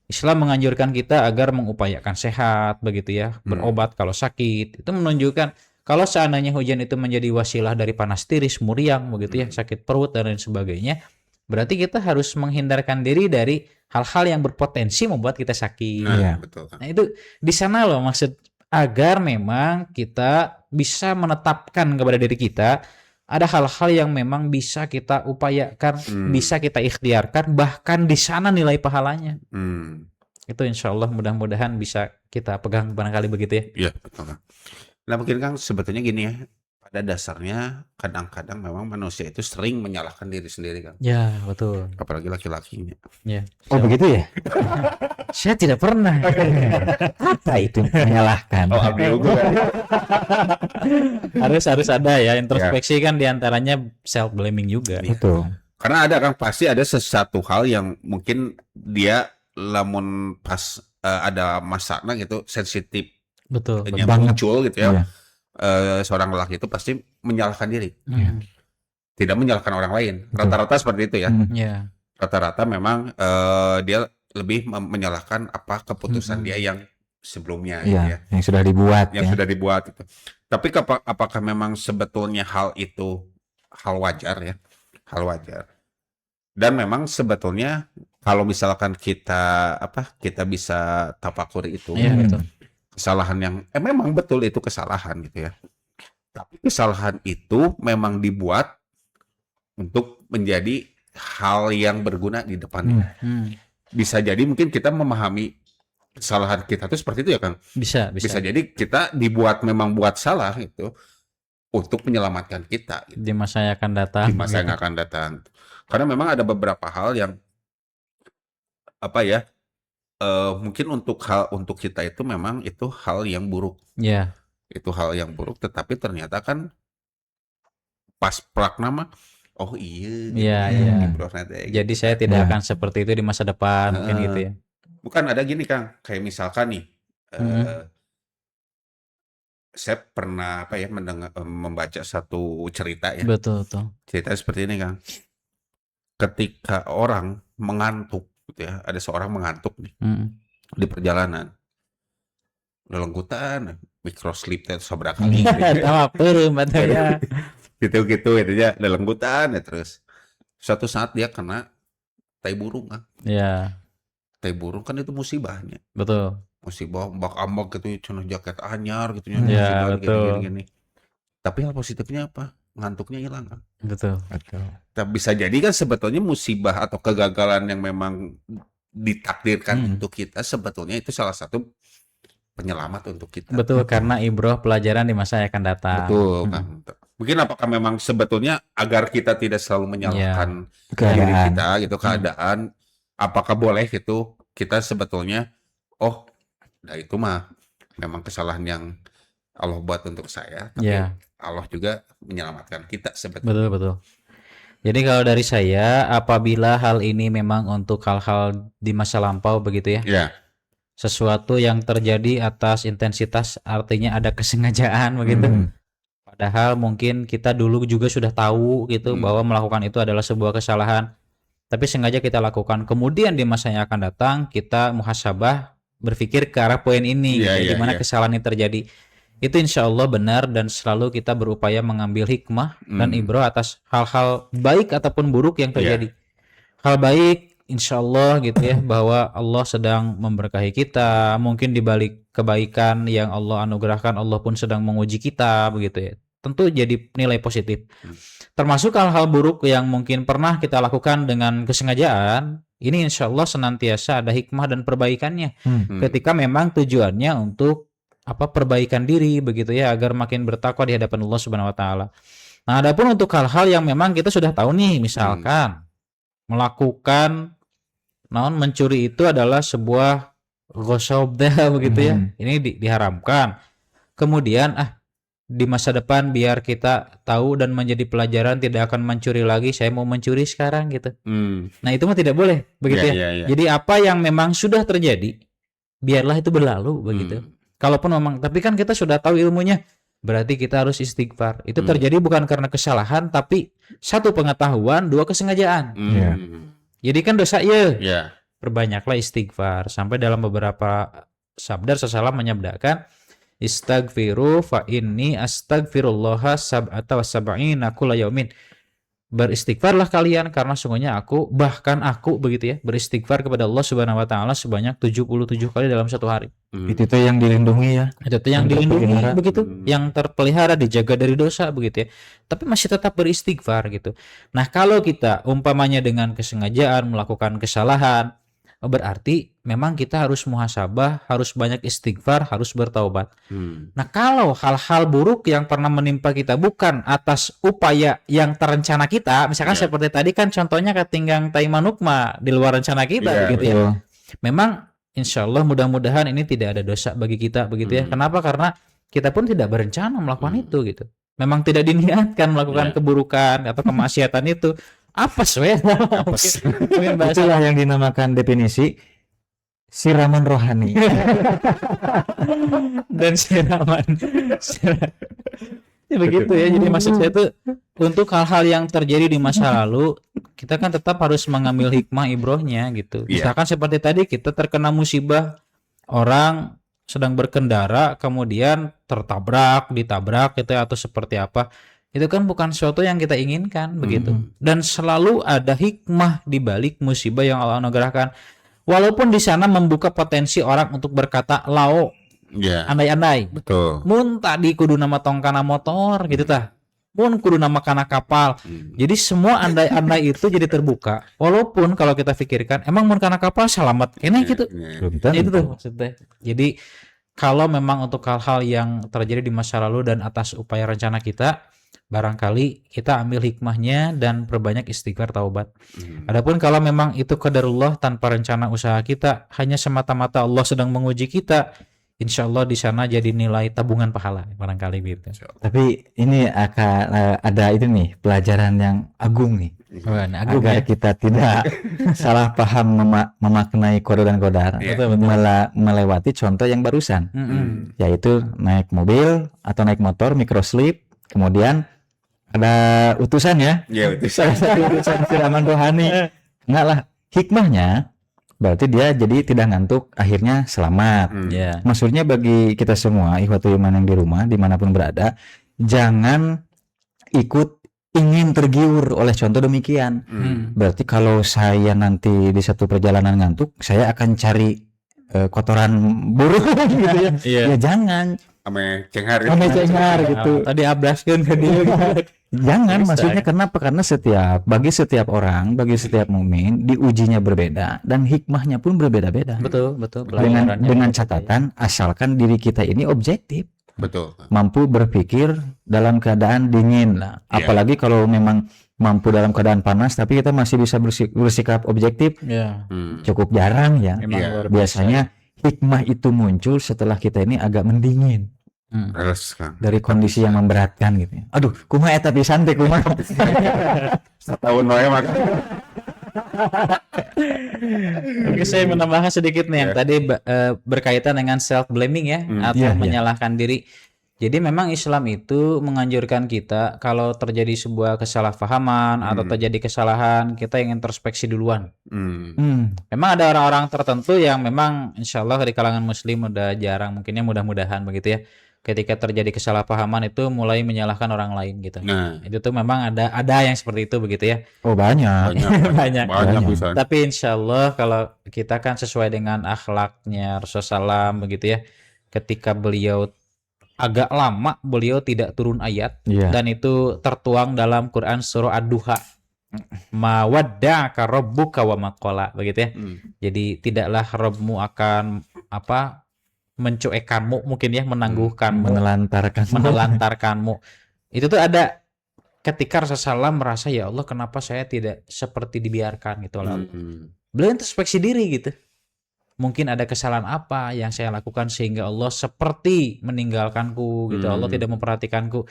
Islam menganjurkan kita agar mengupayakan sehat begitu ya, berobat kalau sakit. Itu menunjukkan kalau seandainya hujan itu menjadi wasilah dari panas tiris, muriang begitu ya, sakit perut dan lain sebagainya, berarti kita harus menghindarkan diri dari hal-hal yang berpotensi membuat kita sakit. Nah, Iya. betul. Kang. Nah, itu di sana loh maksud agar memang kita bisa menetapkan kepada diri kita ada hal-hal yang memang bisa kita upayakan, bisa kita ikhtiarkan, bahkan di sana nilai pahalanya. Hmm, Itu insya Allah mudah-mudahan bisa kita pegang barangkali begitu ya. iya betul, Kang. Nah mungkin Kang sebetulnya gini ya, pada dasarnya kadang-kadang memang manusia itu sering menyalahkan diri sendiri, Kang. Ya, betul. Apalagi laki-lakinya. Ya. Oh begitu ya? Saya tidak pernah. Apa itu menyalahkan? Oh, abdi unggul kan? harus ada ya introspeksi kan diantaranya self blaming juga. Betul. Karena ada Kang, pasti ada sesuatu hal yang mungkin dia lamun pas ada masakna gitu sensitif Betul. Banget. muncul gitu ya. Iya. Seorang lelaki itu pasti menyalahkan diri, Hmm. tidak menyalahkan orang lain. Rata-rata seperti itu ya. Ya. Rata-rata memang dia lebih menyalahkan apa keputusan dia yang sebelumnya gitu ya, Iya, yang sudah dibuat yang ya. sudah dibuat itu. Tapi apakah memang sebetulnya hal itu hal wajar ya? Hal wajar. Dan memang sebetulnya kalau misalkan kita bisa tafakur itu Iya, betul. kesalahan yang memang betul itu kesalahan gitu ya. Tapi kesalahan itu memang dibuat untuk menjadi hal yang berguna di depannya. Hmm. Bisa jadi mungkin kita memahami kesalahan kita itu seperti itu ya Kang. Bisa. Bisa jadi kita dibuat memang buat salah itu untuk menyelamatkan kita gitu, Di masa yang akan datang. di masa yang akan datang. Karena memang ada beberapa hal yang mungkin untuk kita itu memang itu hal yang buruk. Ya. Itu hal yang buruk, tetapi ternyata kan pas prakna mah oh iya gitu Iya, ya, iya. bro, nanti gitu. Jadi saya tidak Ya. akan seperti itu di masa depan mungkin gitu ya. Bukan ada gini Kang, kayak misalkan nih saya pernah membaca satu cerita ya. Betul, betul. Cerita seperti ini Kang. Ketika orang mengantuk gitu ya, ada seorang mengantuk nih Hmm. di perjalanan. Lelengkutan, micro sleep teh sabaraha kali gitu. Tahu peureum atuh ya. Gitu-gitu itu ya, lelengkutan ya terus. Suatu saat dia kena tai burung Kang. Ya, Tai burung kan itu musibahnya. betul. Musibah ambak-ambak gitu, cenah jaket anyar gitu nya, Ya, musibah betul. gini. Tapi hal positifnya apa? Ngantuknya hilang Kang. Betul. Tapi bisa jadi kan sebetulnya musibah atau kegagalan yang memang ditakdirkan untuk kita sebetulnya itu salah satu penyelamat untuk kita. Betul, karena ibroh pelajaran di masa yang akan datang. Betul kan. Mungkin apakah memang sebetulnya agar kita tidak selalu menyalahkan diri Keadaan. kita gitu, keadaan, apakah boleh gitu kita sebetulnya nah itu mah memang kesalahan yang Allah buat untuk saya, tapi Ya, Allah juga menyelamatkan kita sebetulnya. betul. Jadi kalau dari saya, apabila hal ini memang untuk hal-hal di masa lampau begitu ya, Ya, sesuatu yang terjadi atas intensitas, artinya ada kesengajaan begitu. Padahal mungkin kita dulu juga sudah tahu gitu bahwa melakukan itu adalah sebuah kesalahan, tapi sengaja kita lakukan. Kemudian di masa yang akan datang kita muhasabah, berpikir ke arah poin ini, Iya, gitu, iya, di mana iya. kesalahan ini terjadi. Itu insya Allah benar, dan selalu kita berupaya mengambil hikmah dan ibrah atas hal-hal baik ataupun buruk yang terjadi. Hal baik insya Allah gitu ya, bahwa Allah sedang memberkahi kita, mungkin di balik kebaikan yang Allah anugerahkan, Allah pun sedang menguji kita begitu ya. Tentu jadi nilai positif. Termasuk hal-hal buruk yang mungkin pernah kita lakukan dengan kesengajaan, ini insya Allah senantiasa ada hikmah dan perbaikannya. Ketika memang tujuannya untuk perbaikan diri begitu ya, agar makin bertakwa di hadapan Allah Subhanahu wa taala. Nah, adapun untuk hal-hal yang memang kita sudah tahu nih, misalkan melakukan mencuri itu adalah sebuah ghosabdah begitu ya. Ini diharamkan. Kemudian di masa depan biar kita tahu dan menjadi pelajaran, tidak akan mencuri lagi, saya mau mencuri sekarang gitu. Nah, itu mah tidak boleh begitu ya. Jadi apa yang memang sudah terjadi, biarlah itu berlalu begitu. Kalaupun memang, tapi kan kita sudah tahu ilmunya, berarti kita harus istighfar. Itu terjadi bukan karena kesalahan, tapi satu pengetahuan, dua kesengajaan. Jadi kan dosa ya. Perbanyaklah istighfar. Sampai dalam beberapa sabda Rasulullah menyabdakan, istaghfiru fa inni astaghfirullaha sab'ata wa sab'ina kulla yaumin. Beristighfarlah kalian karena sungguhnya aku begitu ya, beristighfar kepada Allah Subhanahu wa taala sebanyak 77 kali dalam satu hari. Itu tuh yang dilindungi ya. Itu tuh yang dilindungi begitu, yang terpelihara, dijaga dari dosa begitu ya. Tapi masih tetap beristighfar gitu. Nah, kalau kita umpamanya dengan kesengajaan melakukan kesalahan, berarti memang kita harus muhasabah, harus banyak istighfar, harus bertaubat. Nah, kalau hal-hal buruk yang pernah menimpa kita bukan atas upaya yang terencana kita, misalkan seperti tadi kan contohnya ketinggang tai manukma di luar rencana kita gitu ya. Memang insya Allah mudah-mudahan ini tidak ada dosa bagi kita begitu ya. Kenapa? Karena kita pun tidak berencana melakukan itu gitu. Memang tidak diniatkan melakukan keburukan atau kemaksiatan itu. Apes we. Mungkin bahasa Itulah yang dinamakan definisi siraman rohani. dan siraman. Ya, begitu ya. Jadi maksud saya itu untuk hal-hal yang terjadi di masa lalu, kita kan tetap harus mengambil hikmah ibrohnya gitu. Misalkan seperti tadi kita terkena musibah, orang sedang berkendara kemudian ditabrak gitu ya, atau seperti apa. Itu kan bukan sesuatu yang kita inginkan begitu. Dan selalu ada hikmah di balik musibah yang Allah anugerahkan. Walaupun di sana membuka potensi orang untuk berkata lao, andai-andai. Betul. Mun tadi kudu nama tongkana motor gitu tah. Mun kudu nama kana kapal. Jadi semua andai-andai itu jadi terbuka. Walaupun kalau kita pikirkan emang mun kana kapal selamat kene gitu. Itu tuh maksudnya. Jadi kalau memang untuk hal-hal yang terjadi di masa lalu dan atas upaya rencana kita, barangkali kita ambil hikmahnya dan perbanyak istighfar taubat. Adapun kalau memang itu qadarullah tanpa rencana usaha kita, hanya semata-mata Allah sedang menguji kita, insya Allah di sana jadi nilai tabungan pahala barangkali gitu. Tapi ini akan ada itu nih pelajaran yang agung nih. Agar kita tidak salah paham memaknai qada dan qadar, melewati contoh yang barusan, yaitu naik mobil atau naik motor microslip, kemudian ada utusan ya, salah satu utusan siraman rohani. Enggak lah, hikmahnya berarti dia jadi tidak ngantuk, akhirnya selamat. Maksudnya bagi kita semua ikhwatul iman yang di rumah dimanapun berada, jangan ikut ingin tergiur oleh contoh demikian. Berarti kalau saya nanti di satu perjalanan ngantuk, saya akan cari kotoran buruk gitu ya. Ya jangan. Ame cenghar gitu. Tadi abraskeun ke dia gitu. Jangan, maksudnya kenapa? Karena bagi setiap orang, bagi setiap mukmin diujinya berbeda dan hikmahnya pun berbeda-beda. Betul. Dengan catatan asalkan diri kita ini objektif. Betul. Mampu berpikir dalam keadaan dingin lah. Apalagi kalau memang mampu dalam keadaan panas tapi kita masih bisa bersikap objektif. Cukup jarang ya. Biasanya hikmah itu muncul setelah kita ini agak mendingin. Terus Kang. dari kondisi yang memberatkan gitu ya. Aduh, kumaha eta pisan teh kumaha. Setahun wae mah. Oke, saya menambahkan sedikit nih yang tadi berkaitan dengan self blaming ya, atau Iya, iya. menyalahkan diri. Jadi memang Islam itu menganjurkan kita kalau terjadi sebuah kesalahpahaman atau terjadi kesalahan, kita yang introspeksi duluan. Memang ada orang-orang tertentu yang memang insya Allah di kalangan muslim udah jarang, mungkinnya mudah-mudahan begitu ya. Ketika terjadi kesalahpahaman itu mulai menyalahkan orang lain gitu. Nah, Itu tuh memang ada yang seperti itu begitu ya. Oh, banyak. Banyak. banyak bisa. Tapi insya Allah kalau kita kan sesuai dengan akhlaknya Rasulullah SAW begitu ya. Ketika beliau agak lama beliau tidak turun ayat Iya. dan itu tertuang dalam Quran surah Ad-Duha. Ma wadda'aka rabbuka wa ma qala begitu ya. Jadi tidaklah Rabbmu akan mencuekanmu mungkin ya, menangguhkanmu, menelantarkanmu. Itu tuh ada ketika Rasulullah merasa ya Allah kenapa saya tidak seperti dibiarkan gitu oleh Allah. Beliau introspeksi diri gitu. Mungkin ada kesalahan apa yang saya lakukan sehingga Allah seperti meninggalkanku gitu. Allah tidak memperhatikanku.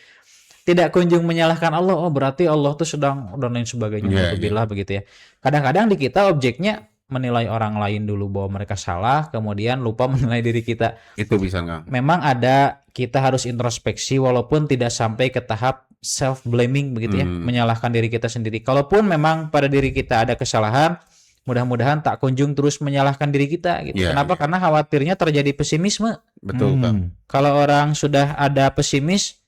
Tidak kunjung menyalahkan Allah. Oh berarti Allah tuh sedang dan lain sebagainya. Alhamdulillah begitu ya. Kadang-kadang di kita objeknya menilai orang lain dulu bahwa mereka salah, kemudian lupa menilai diri kita. Itu bisa Kang. Memang ada, kita harus introspeksi walaupun tidak sampai ke tahap self blaming begitu ya, menyalahkan diri kita sendiri. Kalaupun memang pada diri kita ada kesalahan, mudah-mudahan tak kunjung terus menyalahkan diri kita gitu. Kenapa? Karena khawatirnya terjadi pesimisme. Betul Kang. Kalau orang sudah ada pesimis,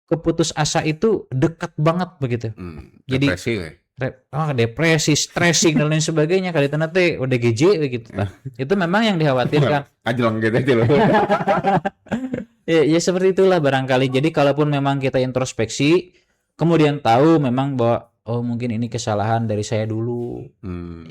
keputus asa itu dekat banget begitu. Jadi Depresi we. Depresi, stressing dan lain sebagainya kali itu nanti ODGJ begitu. Itu memang yang dikhawatirkan. Ajlong gitu loh. Ya seperti itulah barangkali. Jadi kalaupun memang kita introspeksi, kemudian tahu memang bahwa oh mungkin ini kesalahan dari saya dulu.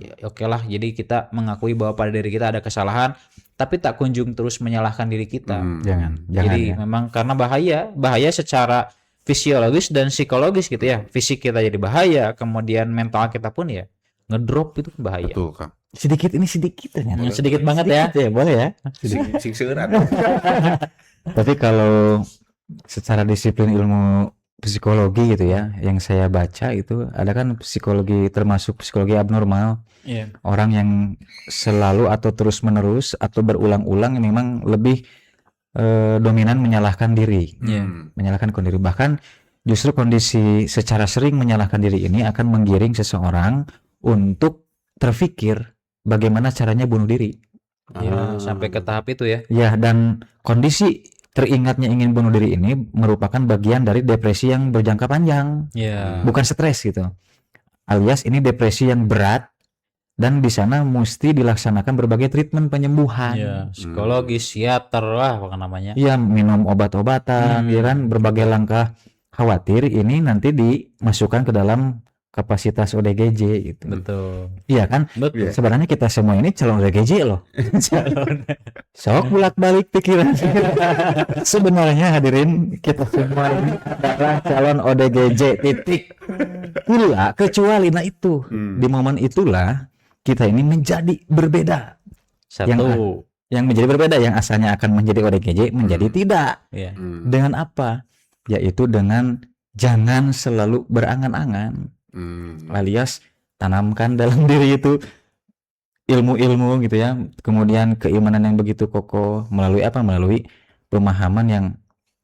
Ya, oke lah. Jadi kita mengakui bahwa pada diri kita ada kesalahan, tapi tak kunjung terus menyalahkan diri kita. Jangan Jadi ya. memang karena bahaya secara fisiologis dan psikologis gitu ya. Fisik kita jadi bahaya, kemudian mental kita pun ya ngedrop, itu bahaya. Betul Kang. Sedikit ternyata. Sedikit banget ya. Ya, boleh ya. Sing seurat. Tapi kalau secara disiplin ilmu psikologi gitu ya, yang saya baca itu ada kan psikologi, termasuk psikologi abnormal. Iya. Orang yang selalu atau terus menerus atau berulang-ulang yang memang lebih dominan menyalahkan diri, menyalahkan diri. Bahkan justru kondisi secara sering menyalahkan diri ini akan menggiring seseorang untuk terfikir bagaimana caranya bunuh diri. Ya, sampai ke tahap itu ya. Ya, dan kondisi teringatnya ingin bunuh diri ini merupakan bagian dari depresi yang berjangka panjang, bukan stres gitu. Alias ini depresi yang berat. Dan di sana mesti dilaksanakan berbagai treatment penyembuhan. Ya, psikologis, psikiater lah apa namanya. Iya, minum obat-obatan, ya kan, berbagai langkah. Khawatir ini nanti dimasukkan ke dalam kapasitas ODGJ gitu. Betul. Iya kan? Betul. Sebenarnya kita semua ini calon ODGJ loh. Sok bolak-balik pikiran. Sebenarnya hadirin, kita semua ini adalah calon ODGJ titik. Pula kecuali itu. Di momen itulah kita ini menjadi berbeda. Yang menjadi berbeda, yang asalnya akan menjadi ODGJ menjadi tidak. Dengan apa? Yaitu dengan jangan selalu berangan-angan. Alias tanamkan dalam diri itu ilmu-ilmu gitu ya. Kemudian keimanan yang begitu kokoh melalui apa? Melalui pemahaman yang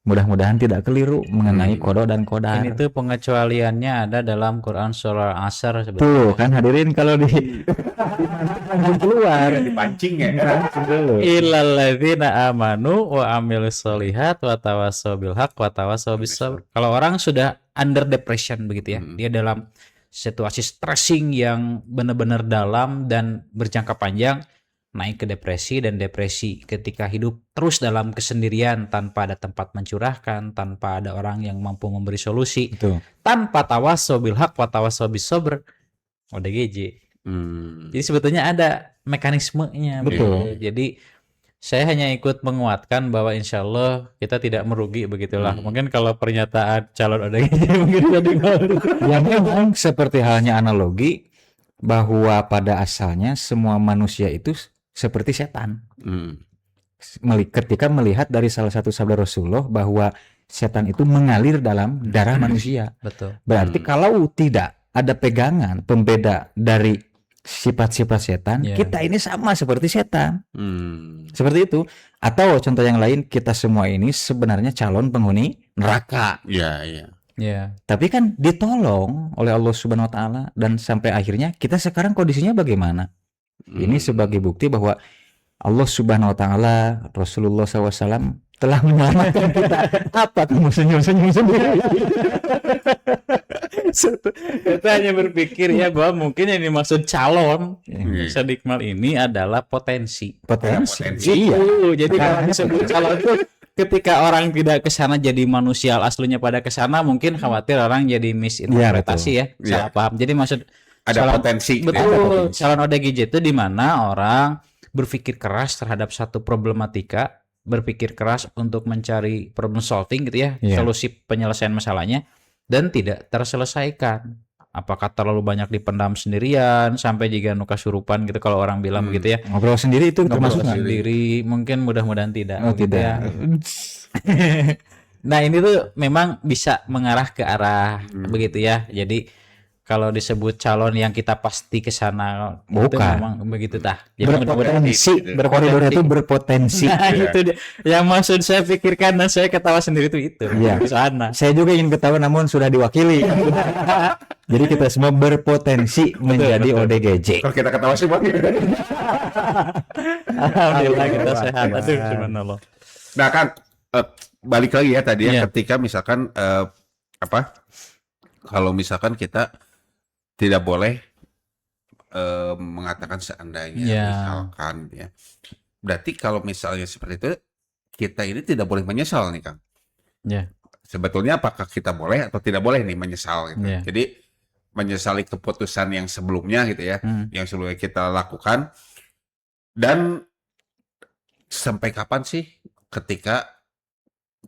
mudah-mudahan tidak keliru mengenai kodok dan kodar. Ini tuh pengecualiannya ada dalam Quran surah Asr sebetulnya. Tuh kan hadirin, kalau di langsung keluar Dipancing ya. Illal ladzina amanu wa amilus solihat wa tawassaw bil haq wa tawassaw bis sabr. Kalau orang sudah under depression begitu ya, dia dalam situasi stressing yang benar-benar dalam dan berjangka panjang, naik ke depresi, dan depresi ketika hidup terus dalam kesendirian tanpa ada tempat mencurahkan, tanpa ada orang yang mampu memberi solusi, tanpa tawassaw bil haq wa tawassaw bis sabr, ODGJ. Jadi sebetulnya ada mekanismenya. Betul. Jadi saya hanya ikut menguatkan bahwa insya Allah kita tidak merugi begitulah. Mungkin kalau pernyataan calon ODGJ mungkin tadi yang memang seperti halnya analogi bahwa pada asalnya semua manusia itu seperti setan. ketika melihat dari salah satu sabda Rasulullah bahwa setan itu mengalir dalam darah manusia. Betul. Berarti kalau tidak ada pegangan pembeda dari sifat-sifat setan, Ya. kita ini sama seperti setan. Hmm. Seperti itu. Atau contoh yang lain, kita semua ini sebenarnya calon penghuni neraka. Ya, ya. Ya. Tapi kan ditolong oleh Allah Subhanahu wa taala dan sampai akhirnya kita sekarang kondisinya bagaimana? Ini sebagai bukti bahwa Allah Subhanahu wa taala, Rasulullah SAW telah menyelamatkan kita. Apa kamu senyum-senyum sendiri? Kita hanya berpikir ya bahwa mungkin yang dimaksud calon Syadikmal ini adalah potensi. Potensi. Potensi. Iya. Jadi kalau disebut calon itu ketika orang tidak ke sana jadi manusia aslinya pada ke sana, mungkin khawatir orang jadi misinterpretasi ya, salah paham. Jadi maksud Ada calon- potensi. betul, calon ODGJ itu di mana orang berpikir keras terhadap satu problematika, berpikir keras untuk mencari problem solving gitu ya, Iya. solusi penyelesaian masalahnya dan tidak terselesaikan. Apakah terlalu banyak dipendam sendirian sampai jika nuka surupan gitu kalau orang bilang begitu ya. Ngobrol sendiri itu termasuk Ngobrol nggak? sendiri mungkin mudah-mudahan tidak. Oh, begitu tidak. ya. Nah, ini tuh memang bisa mengarah ke arah begitu ya. Jadi kalau disebut calon yang kita pasti ke sana itu Bukan. memang begitu tah. Jadi mudah-mudahan Berpotensi. Koridornya itu berpotensi. nah, itu dia. Yang maksud saya pikirkan dan saya ketawa sendiri itu Iya. ke sana. Saya juga ingin ketawa namun sudah diwakili. Jadi kita semua berpotensi menjadi ODGJ. Kalau kita ketawa sih, Bang. Alhamdulillah kita sehat. Aduh, subhanallah. Nah kan balik lagi ya tadi ya, Iya. ketika misalkan kalau misalkan kita tidak boleh mengatakan seandainya, Iya. misalkan ya. Berarti kalau misalnya seperti itu, kita ini tidak boleh menyesal nih, Kang. Iya. Sebetulnya apakah kita boleh atau tidak boleh nih menyesal gitu. Iya. Jadi menyesali keputusan yang sebelumnya gitu ya, yang sebelumnya kita lakukan. Dan sampai kapan sih ketika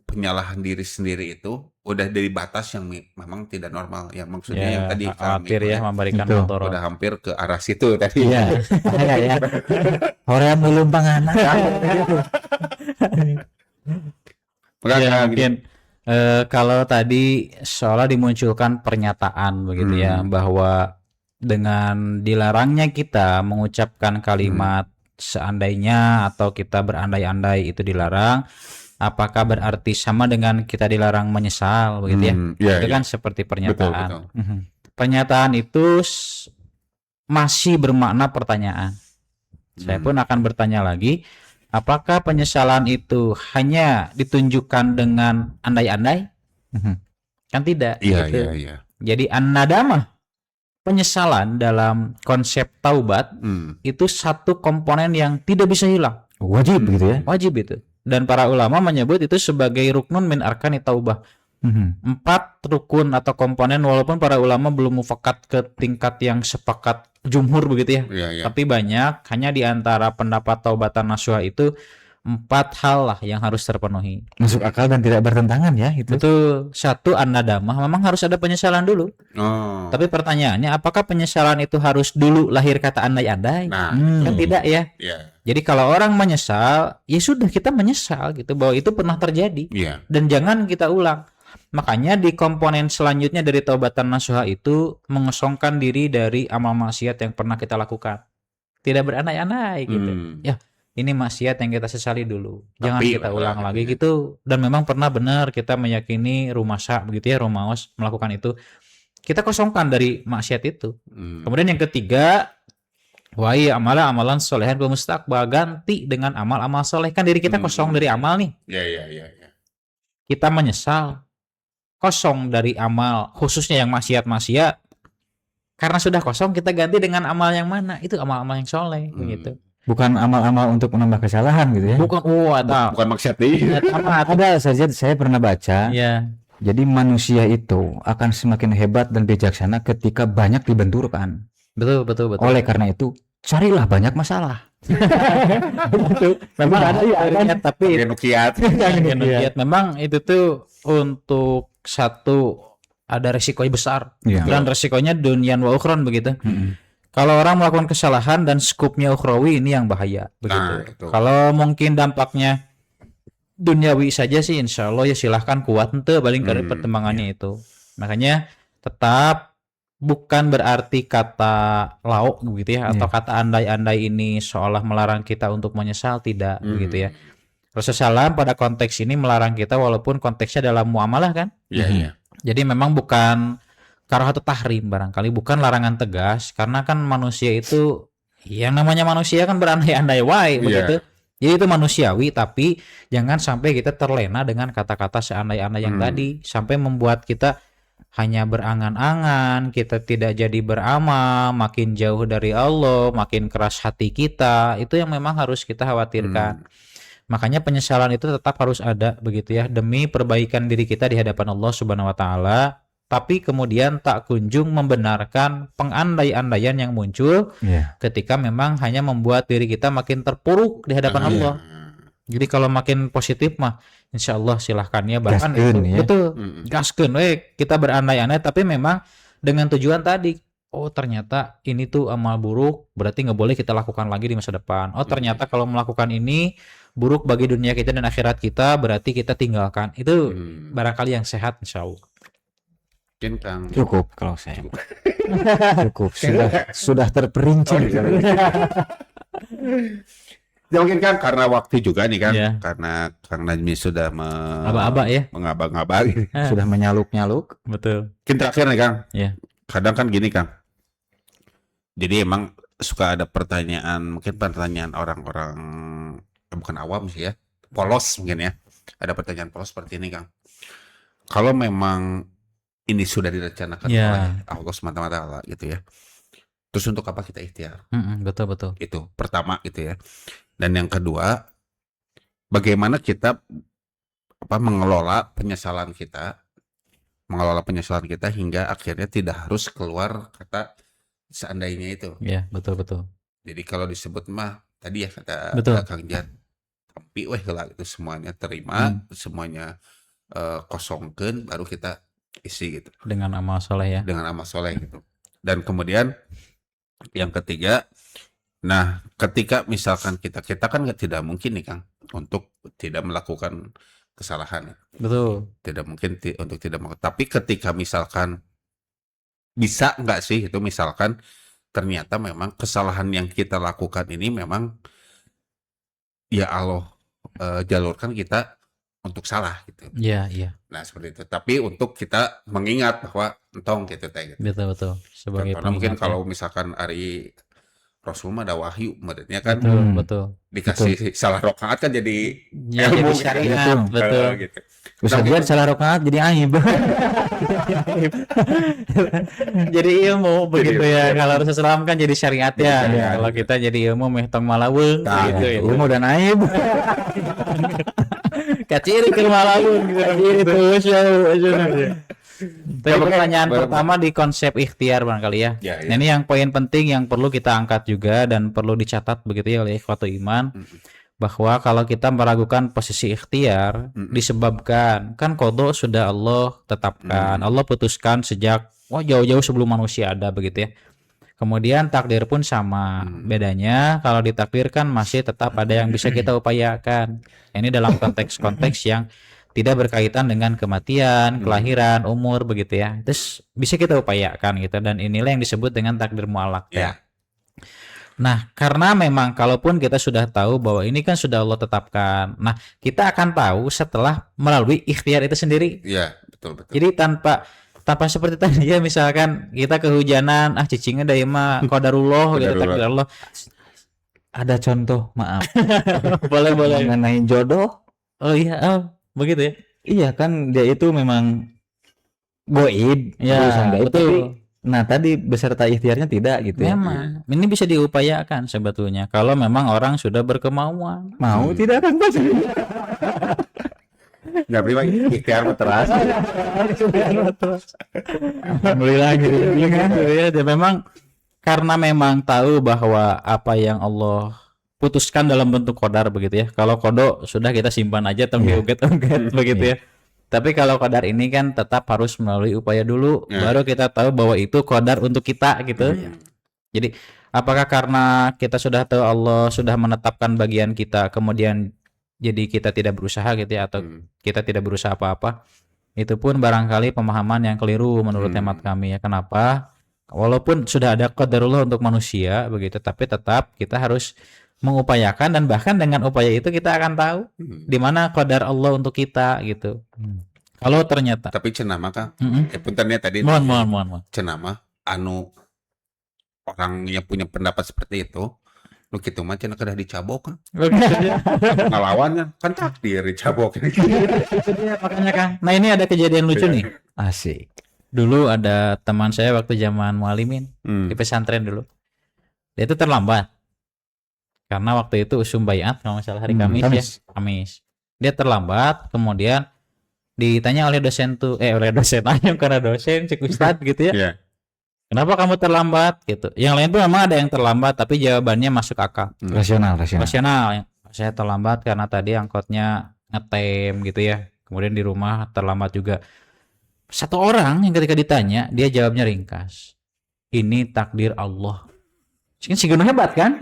penyalahan diri sendiri itu udah dari batas yang memang tidak normal, yang maksudnya yang tadi khawatir ya memberikan Itu. motor. udah hampir ke arah situ tadi. Iya. Bahaya ya. Hoream belum panganan. Enggak, Ya, Kang, mungkin kalau tadi seolah dimunculkan pernyataan begitu ya bahwa dengan dilarangnya kita mengucapkan kalimat seandainya atau kita berandai-andai itu dilarang, apakah berarti sama dengan kita dilarang menyesal begitu ya? Iya, Itu iya. kan seperti pernyataan. Betul. Pernyataan itu masih bermakna pertanyaan. Saya pun akan bertanya lagi, apakah penyesalan itu hanya ditunjukkan dengan andai-andai? Kan tidak. Iya, gitu. iya, iya. Jadi an-nadamah, penyesalan dalam konsep taubat itu satu komponen yang tidak bisa hilang. Wajib gitu ya. Wajib itu. Dan para ulama menyebut itu sebagai ruknun min arkani taubah. 4 rukun atau komponen, walaupun para ulama belum mufakat ke tingkat yang sepakat jumhur begitu ya. Iya, iya. Tapi banyak, hanya di antara pendapat taubatan nasuha itu 4 hal lah yang harus terpenuhi. Masuk akal dan tidak bertentangan ya itu. Betul. 1, an-nadamah, memang harus ada penyesalan dulu. Oh. Tapi pertanyaannya, apakah penyesalan itu harus dulu lahir kata andai-andai? Nah, Kan tidak ya. iya. Jadi kalau orang menyesal, ya sudah, kita menyesal gitu bahwa itu pernah terjadi. Iya. Dan jangan kita ulang. Makanya di komponen selanjutnya dari taubatan nasuha itu mengosongkan diri dari amal maksiat yang pernah kita lakukan. Tidak berandai-andai gitu. Ya, ini maksiat yang kita sesali dulu. Jangan Tapi kita ulang ulang lagi gitu ya. gitu. Dan memang pernah benar kita meyakini rumasa begitu ya, rumaos melakukan itu. Kita kosongkan dari maksiat itu. Kemudian yang ketiga, wahai amalan solehan bermustakbal, ganti dengan amal-amal soleh. Kan diri kita kosong dari amal nih. Iya, iya, iya, iya. Kita menyesal, kosong dari amal, khususnya yang maksiat-maksiat. Karena sudah kosong, kita ganti dengan amal yang mana? Itu amal-amal yang soleh gitu. Bukan amal-amal untuk menambah kesalahan gitu ya. Bukan ada. Bukan maksiat nih. Ada saja saya pernah baca. Ya, Jadi manusia itu akan semakin hebat dan bijaksana ketika banyak dibenturkan. betul. Oleh karena itu, carilah banyak masalah. Memang ada ya, tapi Kayak nukiat. kiat memang itu tuh untuk satu ada resikonya besar Iya. dan resikonya dunyan wa ukhron begitu. Kalau orang melakukan kesalahan dan skupnya ukhrawi ini yang bahaya begitu. itu. Kalau mungkin dampaknya duniawi saja sih insya Allah ya silahkan kuat ente paling ke pertimbangannya itu. Makanya tetap bukan berarti kata lauk begitu ya atau kata andai-andai ini seolah melarang kita untuk menyesal, tidak begitu ya. Rasulullah SAW pada konteks ini melarang kita walaupun konteksnya dalam muamalah kan. Iya. Jadi memang bukan karahatut tahrim barangkali, bukan larangan tegas karena kan manusia itu yang namanya manusia kan berandai-andai wae begitu. Jadi itu manusiawi, tapi jangan sampai kita terlena dengan kata-kata seandai-andai yang tadi sampai membuat kita hanya berangan-angan, kita tidak jadi beramal, makin jauh dari Allah, makin keras hati kita. Itu yang memang harus kita khawatirkan. Makanya penyesalan itu tetap harus ada begitu ya, demi perbaikan diri kita di hadapan Allah Subhanahu wa taala. Tapi kemudian tak kunjung membenarkan pengandai-andaian yang muncul ketika memang hanya membuat diri kita makin terpuruk di hadapan Allah. Jadi kalau makin positif mah insya Allah silahkan ya, bahkan Gaskeun itu ya. betul gaskeun we kita berandai-andai tapi memang dengan tujuan tadi, oh ternyata ini tuh amal buruk berarti nggak boleh kita lakukan lagi di masa depan. Oh ternyata kalau melakukan ini buruk bagi dunia kita dan akhirat kita berarti kita tinggalkan. Itu barangkali yang sehat insya Allah. Mungkin Kang. Cukup kalau saya. Cukup. Sudah terperinci. Ya mungkin kan karena waktu juga nih kan, Iya. karena Kang Najmi sudah Aba-aba ya. mengabang-abang. Sudah menyaluk-nyaluk. Betul. Mungkin terakhir nih Kang. Iya. Kadang kan gini Kang. Jadi emang suka ada mungkin pertanyaan orang-orang bukan awam sih ya, polos mungkin ya. Ada pertanyaan polos seperti ini Kang. Kalau memang ini sudah direncanakan Iya. oleh Allah SWT gitu ya. Terus untuk apa kita ikhtiar? Betul. Itu pertama gitu ya. Dan yang kedua, bagaimana kita mengelola penyesalan kita hingga akhirnya tidak harus keluar kata seandainya itu. Iya, betul. Jadi kalau disebut mah tadi ya kata Betul. Kang Jan, tampi weh lah itu semuanya terima, semuanya kosongkeun baru kita isi gitu Dengan amal soleh ya. dengan amal soleh gitu. Dan kemudian yang ketiga, nah ketika misalkan kita kan tidak mungkin nih Kang untuk tidak melakukan kesalahan, Betul. tidak mungkin untuk tidak melakukan. Tapi ketika misalkan bisa nggak sih itu misalkan ternyata memang kesalahan yang kita lakukan ini memang ya Allah jalurkan kita untuk salah gitu. Iya. Nah seperti itu. Tapi untuk kita mengingat bahwa entong gitu teh. Gitu. Betul. Sebagai Contohnya mungkin pengingat, kalau misalkan Ari Rasul mah ada wahyu, maksudnya kan betul. dikasih salah rakaat kan jadi Ya, ilmu jadi syariat, gitu. betul. Gitu. Bisa buat salah rakaat jadi aib. Jadi ilmu begitu ya. Kalau Rasulullah kan jadi syariat Jadi ya. syariat. Kalau kita jadi ilmu meh tong malaweung Nah, gitu ya. Ilmu dan aib. Kaciri ke malaweung gitu. Itu Tapi pertanyaan pertama di konsep ikhtiar barangkali ya. Ya, ya. Nah, ini yang poin penting yang perlu kita angkat juga dan perlu dicatat begitu ya oleh ikhwatul iman, bahwa kalau kita meragukan posisi ikhtiar disebabkan kan qadha sudah Allah tetapkan, Allah putuskan sejak jauh-jauh sebelum manusia ada begitu ya. Kemudian takdir pun sama. Bedanya kalau ditakdirkan masih tetap ada yang bisa kita upayakan. Ini dalam konteks-konteks yang tidak berkaitan dengan kematian, kelahiran, umur begitu ya. Terus bisa kita upayakan gitu, dan inilah yang disebut dengan takdir mu'allaq ya. Nah, karena memang kalaupun kita sudah tahu bahwa ini kan sudah Allah tetapkan. Nah, kita akan tahu setelah melalui ikhtiar itu sendiri. Iya, betul. Jadi tanpa seperti tadi ya, misalkan kita kehujanan, cicingnya dari mah qadarullah gitu, takdir Allah. Ada contoh, maaf. boleh. Mengenai jodoh. Oh iya, begitu ya. Iya kan dia itu memang goib, Ya, urusan gaib, betul. tapi nah tadi beserta ikhtiarnya tidak gitu ya. Memang ini bisa diupayakan sebetulnya kalau memang orang sudah berkemauan. Mau tidak kan Pak? Nggak prima ikhtiar mah teras. Alhamdulillah gitu ya. Dan memang karena memang tahu bahwa apa yang Allah putuskan dalam bentuk qadar begitu ya. Kalau qada sudah kita simpan aja tong diuget-uget begitu ya. Tapi kalau qadar ini kan tetap harus melalui upaya dulu, baru kita tahu bahwa itu qadar untuk kita gitu. Jadi apakah karena kita sudah tahu Allah sudah menetapkan bagian kita, kemudian jadi kita tidak berusaha gitu ya, atau kita tidak berusaha apa-apa? Itu pun barangkali pemahaman yang keliru menurut hemat kami ya. Kenapa? Walaupun sudah ada qadarullah untuk manusia begitu, tapi tetap kita harus mengupayakan, dan bahkan dengan upaya itu kita akan tahu di mana qadar Allah untuk kita gitu. Kalau ternyata Tapi cenah mah Kang, Mm-mm. puntennya tadi mohon. cenah mah anu orang yang punya pendapat seperti itu, nu kitu mah cenah kedah dicabok kan. Ngelawannya kan takdir dicabok. Itu dia makanya Kang. Nah ini ada kejadian lucu nih. Asik. Dulu ada teman saya waktu zaman mualimin di pesantren dulu. Dia itu terlambat. Karena waktu itu usum baiat kalau nggak salah hari Kamis ya. Kamis. Dia terlambat, kemudian ditanya oleh dosen oleh dosen aja karena dosen cek ustad gitu ya. Iya. Kenapa kamu terlambat gitu. Yang lain tuh memang ada yang terlambat tapi jawabannya masuk akal. Rasional. Rasional. Saya terlambat karena tadi angkotnya ngetem gitu ya. Kemudian di rumah terlambat juga. Satu orang yang ketika ditanya, dia jawabnya ringkas. Ini takdir Allah. Si hebat kan?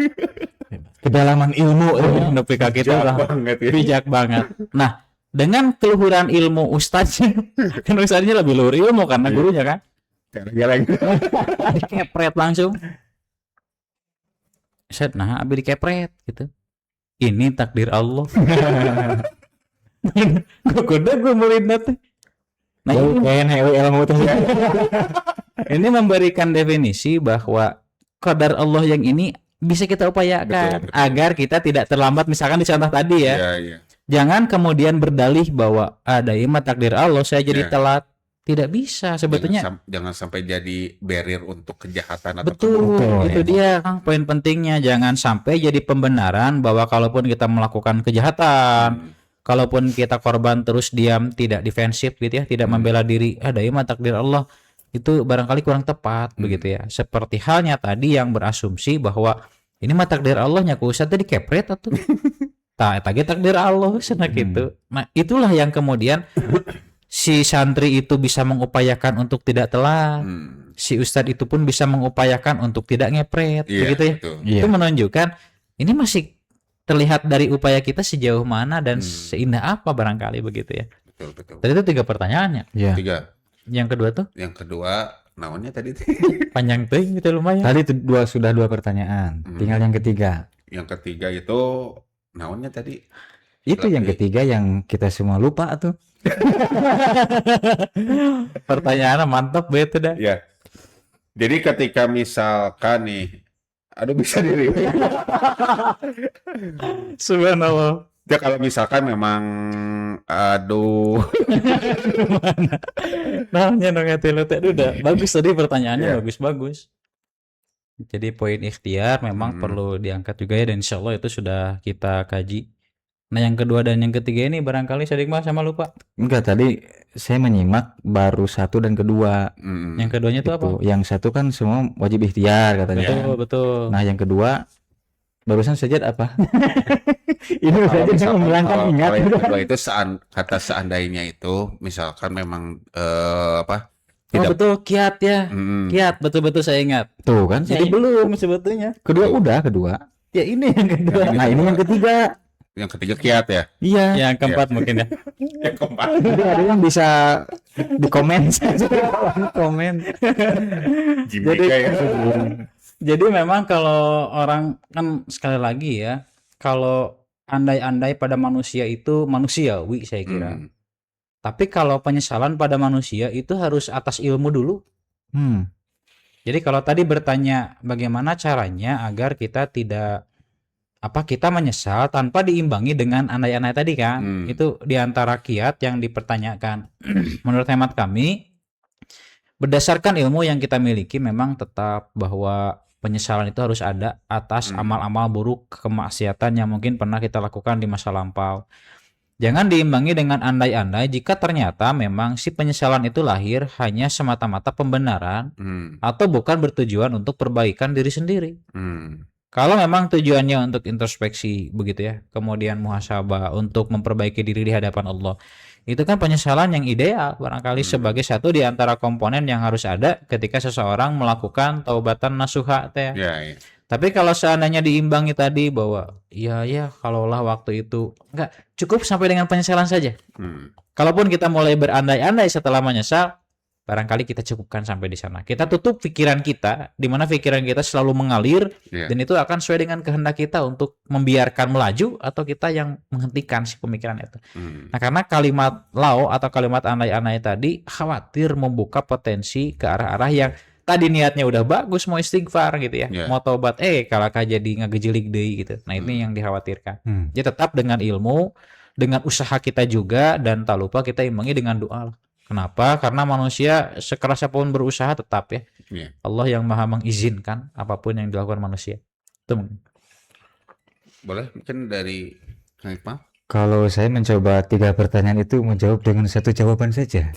Kedalaman ilmu. Nepi ka kitu lah. Banget ya. Bijak banget. Nah, dengan keluhuran ilmu ustadznya, kan ustadznya lebih luhur ilmu karena gurunya kan. Dikepret langsung. Set, nah abi dikepret gitu. Ini takdir Allah. Gue murid nanti. Nah, ini memberikan definisi bahwa qadar Allah yang ini bisa kita upayakan Betul. agar kita tidak terlambat, misalkan di contoh tadi ya. Iya. Jangan kemudian berdalih bahwa ada mah takdir Allah saya jadi Ya. telat. Tidak bisa sebetulnya. Jangan sampai jadi barrier untuk kejahatan atau Betul, keburukan. itu dia Kang poin pentingnya. Jangan sampai jadi pembenaran bahwa kalaupun kita melakukan kejahatan, kalaupun kita korban terus diam, tidak defensif gitu ya, tidak membela diri, ada mah takdir Allah, itu barangkali kurang tepat begitu ya. Seperti halnya tadi yang berasumsi bahwa ini mah takdir Allah nya ku ustaz tadi kepret atuh. Tah eta ge takdir Allah cenah gitu. Nah, itulah yang kemudian si santri itu bisa mengupayakan untuk tidak telat. Si ustadz itu pun bisa mengupayakan untuk tidak ngepret, Iya, begitu ya. betul. Itu menunjukkan ini masih terlihat dari upaya kita sejauh mana dan seindah apa barangkali begitu ya. Betul. Tadi itu 3 pertanyaannya. Iya. 3. Yang kedua tuh Yang kedua, naonnya tadi? panjang tuh gitu lumayan. Tadi itu sudah 2 pertanyaan. Tinggal yang ketiga. Yang ketiga itu naonnya tadi? Itu yang ketiga yang kita semua lupa tuh. Pertanyaannya mantap betul dah. Ya. Jadi ketika misalkan nih, aduh bisa diri. Subhanallah. Ya kalau misalkan memang, aduh, Namanya dong ya udah bagus tadi pertanyaannya Iya. bagus. Jadi poin ikhtiar memang perlu diangkat juga ya, dan insya Allah itu sudah kita kaji. Nah yang kedua dan yang ketiga ini barangkali Sadik Mas sama lupa. Enggak, tadi saya menyimak baru 1 dan kedua. Yang keduanya itu apa? Itu. Yang 1 kan semua wajib ikhtiar katanya. Betul. Nah, yang kedua barusan sajad apa? Ini kalau saja yang misalkan menghilangkan kalau ingat. yang kedua itu kata seandainya itu, misalkan memang apa? Oh betul, kiat ya. Mm, Kiat, betul-betul saya ingat. Tuh kan, Jadi belum sebetulnya. kedua udah, kedua. Ya ini yang kedua. Nah, ini yang ketiga. yang ketiga kiat ya. Iya. Yang keempat mungkin ya. Yang keempat. Jadi ada yang bisa di komen saja. Komen. Gimika ya. Jadi memang kalau orang kan sekali lagi ya, kalau andai-andai pada manusia itu manusiawi saya kira. Tapi kalau penyesalan pada manusia itu harus atas ilmu dulu. Jadi kalau tadi bertanya bagaimana caranya agar kita tidak kita menyesal tanpa diimbangi dengan andai-andai tadi kan. Itu diantara kiat yang dipertanyakan. Menurut hemat kami, berdasarkan ilmu yang kita miliki memang tetap bahwa penyesalan itu harus ada atas amal-amal buruk, kemaksiatan yang mungkin pernah kita lakukan di masa lampau. Jangan diimbangi dengan andai-andai jika ternyata memang si penyesalan itu lahir hanya semata-mata pembenaran atau bukan bertujuan untuk perbaikan diri sendiri. Kalau memang tujuannya untuk introspeksi begitu ya, kemudian muhasabah untuk memperbaiki diri di hadapan Allah, itu kan penyesalan yang ideal barangkali sebagai satu di antara komponen yang harus ada ketika seseorang melakukan taubatan nasuha teh. Ya, ya. Tapi kalau seandainya diimbangi tadi bahwa ya kalaulah waktu itu enggak cukup sampai dengan penyesalan saja. Kalaupun kita mulai berandai-andai setelah menyesal, barangkali kita cukupkan sampai di sana. Kita tutup pikiran kita, di mana pikiran kita selalu mengalir, dan itu akan sesuai dengan kehendak kita untuk membiarkan melaju atau kita yang menghentikan si pemikiran itu. Nah, karena kalimat lau atau kalimat andai-andai tadi khawatir membuka potensi ke arah-arah yang tadi niatnya udah bagus mau istighfar gitu ya, mau tobat, kalau jadi ngagejelik deui gitu. Nah, ini yang dikhawatirkan. Jadi tetap dengan ilmu, dengan usaha kita juga, dan tak lupa kita imbangi dengan doa. Kenapa? Karena manusia sekeras apapun berusaha tetap ya. Allah yang maha mengizinkan apapun yang dilakukan manusia. Itu. Boleh mungkin dari Kang Iqbal? Kalau saya mencoba 3 pertanyaan itu menjawab dengan 1 jawaban saja.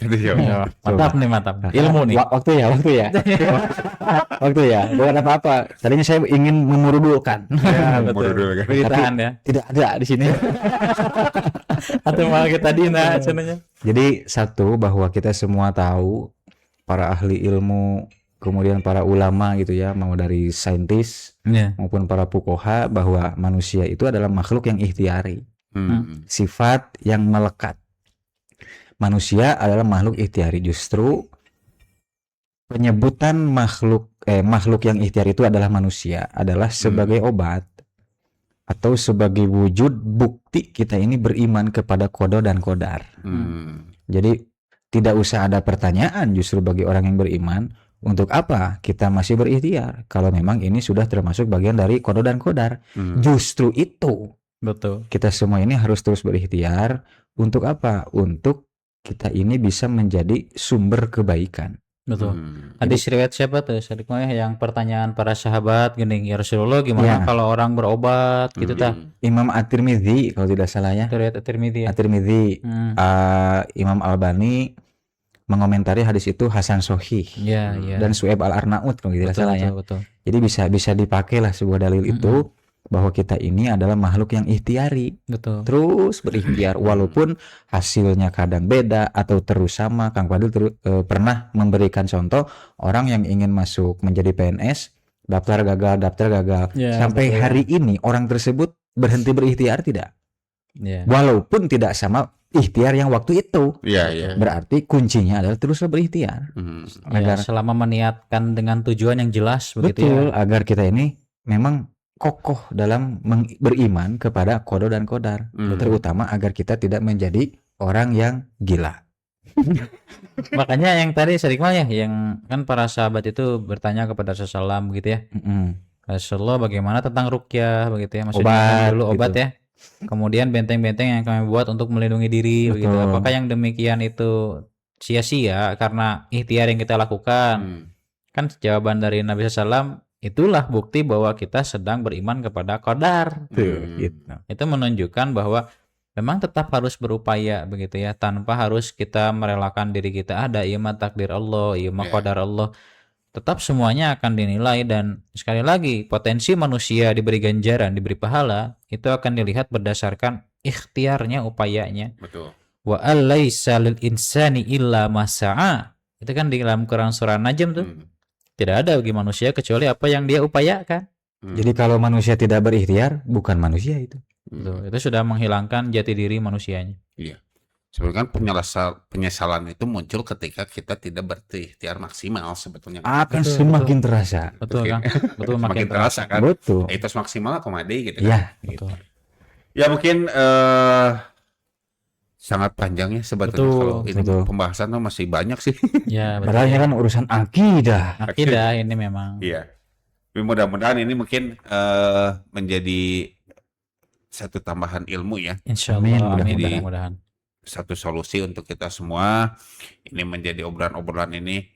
Mantap nih, mantap. Ilmu nih. Waktu ya. Waktu ya. Bukan apa-apa. Tadinya saya ingin memurudulkan. Beritaan ya. Tidak ada di sini. Atau malah kita dina cenanya. Jadi satu, bahwa kita semua tahu, para ahli ilmu, kemudian para ulama gitu ya, mau dari saintis maupun para fuqaha, bahwa manusia itu adalah makhluk yang ikhtiari. Sifat yang melekat. Manusia adalah makhluk ikhtiari. Justru penyebutan makhluk yang ikhtiari itu adalah manusia adalah sebagai obat atau sebagai wujud bukti kita ini beriman kepada qada dan qadar. Jadi tidak usah ada pertanyaan justru bagi orang yang beriman, untuk apa kita masih berikhtiar kalau memang ini sudah termasuk bagian dari qada dan qadar. Justru itu. Betul. Kita semua ini harus terus berikhtiar untuk apa? Untuk kita ini bisa menjadi sumber kebaikan. Betul. Hadis riwayat siapa tuh? Yang pertanyaan para sahabat gini, ya Rasulullah gimana kalau orang berobat gitu tah? Imam At-Tirmidzi kalau tidak salah ya. Riwayat At-Tirmidzi. At-Tirmidzi. Imam Albani mengomentari hadis itu hasan sahih. Dan Su'aib Al-Arnaud kalau tidak salah ya. Betul. Jadi bisa dipakai lah sebuah dalil itu bahwa kita ini adalah makhluk yang ikhtiari. Betul. Terus berikhtiar walaupun hasilnya kadang beda atau terus sama. Kang Fadil pernah memberikan contoh orang yang ingin masuk menjadi PNS, daftar gagal sampai betul. Hari ini orang tersebut berhenti berikhtiar tidak? Walaupun tidak sama ikhtiar yang waktu itu. Berarti kuncinya adalah teruslah berikhtiar. Agar selama meniatkan dengan tujuan yang jelas begitu. Betul, agar kita ini memang kokoh dalam beriman kepada qada dan qadar, terutama agar kita tidak menjadi orang yang gila. Makanya yang tadi Sadikmal ya, yang kan para sahabat itu bertanya kepada Rasulullah gitu ya. Rasulullah bagaimana tentang ruqyah begitu ya, maksudnya dulu obat gitu. Ya. Kemudian benteng-benteng yang kami buat untuk melindungi diri begitu. Apakah yang demikian itu sia-sia karena ikhtiar yang kita lakukan? Kan jawaban dari Nabi SAW, itulah bukti bahwa kita sedang beriman kepada qadar. Itu menunjukkan bahwa memang tetap harus berupaya begitu ya, tanpa harus kita merelakan diri kita ada ieu mah takdir Allah, ieu mah qadar Allah. Tetap semuanya akan dinilai, dan sekali lagi potensi manusia diberi ganjaran, diberi pahala itu akan dilihat berdasarkan ikhtiarnya, upayanya. Betul. Wa alaisa lil insani illa ma sa'a. Itu kan di dalam Quran surah Najm tuh. Tidak ada bagi manusia kecuali apa yang dia upayakan. Jadi kalau manusia tidak berikhtiar, bukan manusia itu. Itu sudah menghilangkan jati diri manusianya. Iya. Sebenarnya kan penyesalan itu muncul ketika kita tidak berikhtiar maksimal sebetulnya. Akan semakin terasa. Betul kan? Betul, makin terasa kan. Betul. Itu maksimal komedi gitu kan. Ya, betul. Ya mungkin sangat panjang ya sebetulnya kalau ini pembahasan masih banyak sih. Ya, betul. Padahal kan urusan akidah. Akidah ini memang. Iya. Tapi mudah-mudahan ini mungkin menjadi satu tambahan ilmu ya. Insyaallah. Mudah-mudahan. Satu solusi untuk kita semua. Ini menjadi obrolan-obrolan ini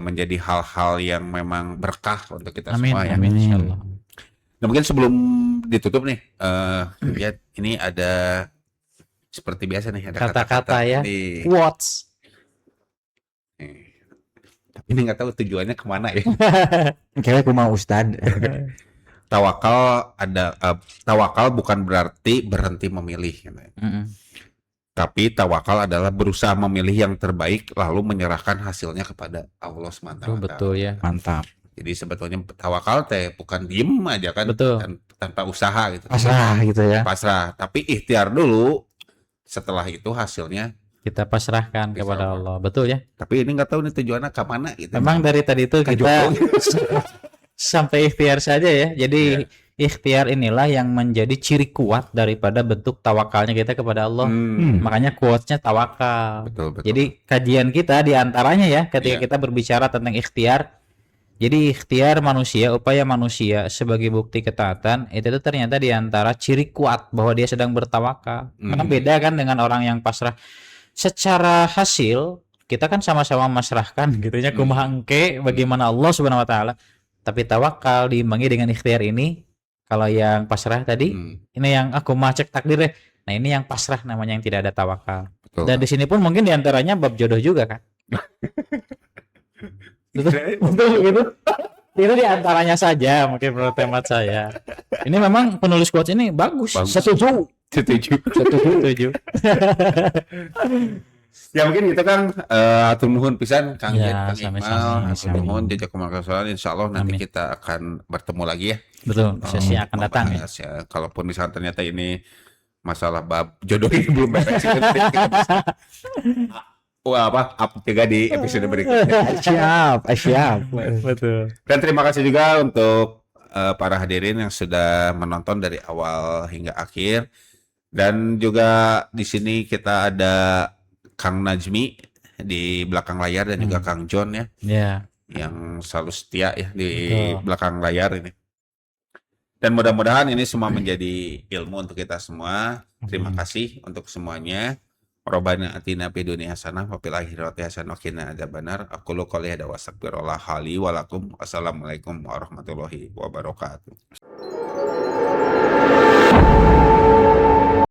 menjadi hal-hal yang memang berkah untuk kita semua ya. Amin. Insyaallah. Nah, mungkin sebelum ditutup nih, lihat ini ada seperti biasa nih, ada kata-kata ya. Quotes. Tapi ini nggak tahu tujuannya kemana ya. Kayaknya aku mau Ustad. Tawakal bukan berarti berhenti memilih. Tapi tawakal adalah berusaha memilih yang terbaik lalu menyerahkan hasilnya kepada Allah SWT. Oh, betul ya. Mantap. Jadi sebetulnya tawakal teh bukan diem aja kan, Betul. tanpa usaha gitu. Pasrah gitu ya. Pasrah, tapi ikhtiar dulu. Setelah itu hasilnya. Kita pasrahkan kepada Allah. Betul ya. Tapi ini nggak tahu nih tujuannya ke mana gitu. Memang dari tadi itu Ke kita Jokowi. sampai ikhtiar saja ya. Jadi Iya. ikhtiar inilah yang menjadi ciri kuat daripada bentuk tawakalnya kita kepada Allah. Makanya quotes-nya tawakal. Betul, betul. Jadi kajian kita diantaranya ya ketika Iya. kita berbicara tentang ikhtiar. Jadi ikhtiar manusia, upaya manusia sebagai bukti ketaatan itu tuh ternyata diantara ciri kuat bahwa dia sedang bertawakal. Karena beda kan dengan orang yang pasrah. Secara hasil kita kan sama-sama masrahkan gitu ya kumaha engke bagaimana Allah Subhanahu wa taala. Tapi tawakal diimbangi dengan ikhtiar ini. Kalau yang pasrah tadi, ini yang aku cek takdir deh. Nah, ini yang pasrah namanya yang tidak ada tawakal. Betul. Dan di sini pun mungkin diantaranya bab jodoh juga kan. Betul gitu. Itu diantaranya saja mungkin menurut temat saya. Ini memang penulis quotes ini bagus. Bagus. Setuju. Setuju. Ya mungkin kita kan atur nuhun pisan Kang Ya, Jet, Kang sami-sami. Iqbal, atur nuhun jazakumullah khairan. Insyaallah nanti Amin. kita akan bertemu lagi ya. Betul. Sesi akan datang ya. Membahas ya. Kalaupun misalnya ternyata ini masalah bab jodoh ini belum beres. Wah apa juga di episode berikutnya. Siap. Betul. Dan terima kasih juga untuk para hadirin yang sudah menonton dari awal hingga akhir. Dan juga di sini kita ada Kang Najmi di belakang layar dan juga Kang John ya, Ya. yang selalu setia ya di Betul. belakang layar ini. Dan mudah-mudahan ini semua menjadi ilmu untuk kita semua. Terima kasih untuk semuanya. Rabbana atina fid dunya hasanah wa fil akhirati hasanah wa qina adzabannar. Aqulu qouli hadza wa astaghfirullah li wa lakum. Wassalamualaikum warahmatullahi wabarakatuh.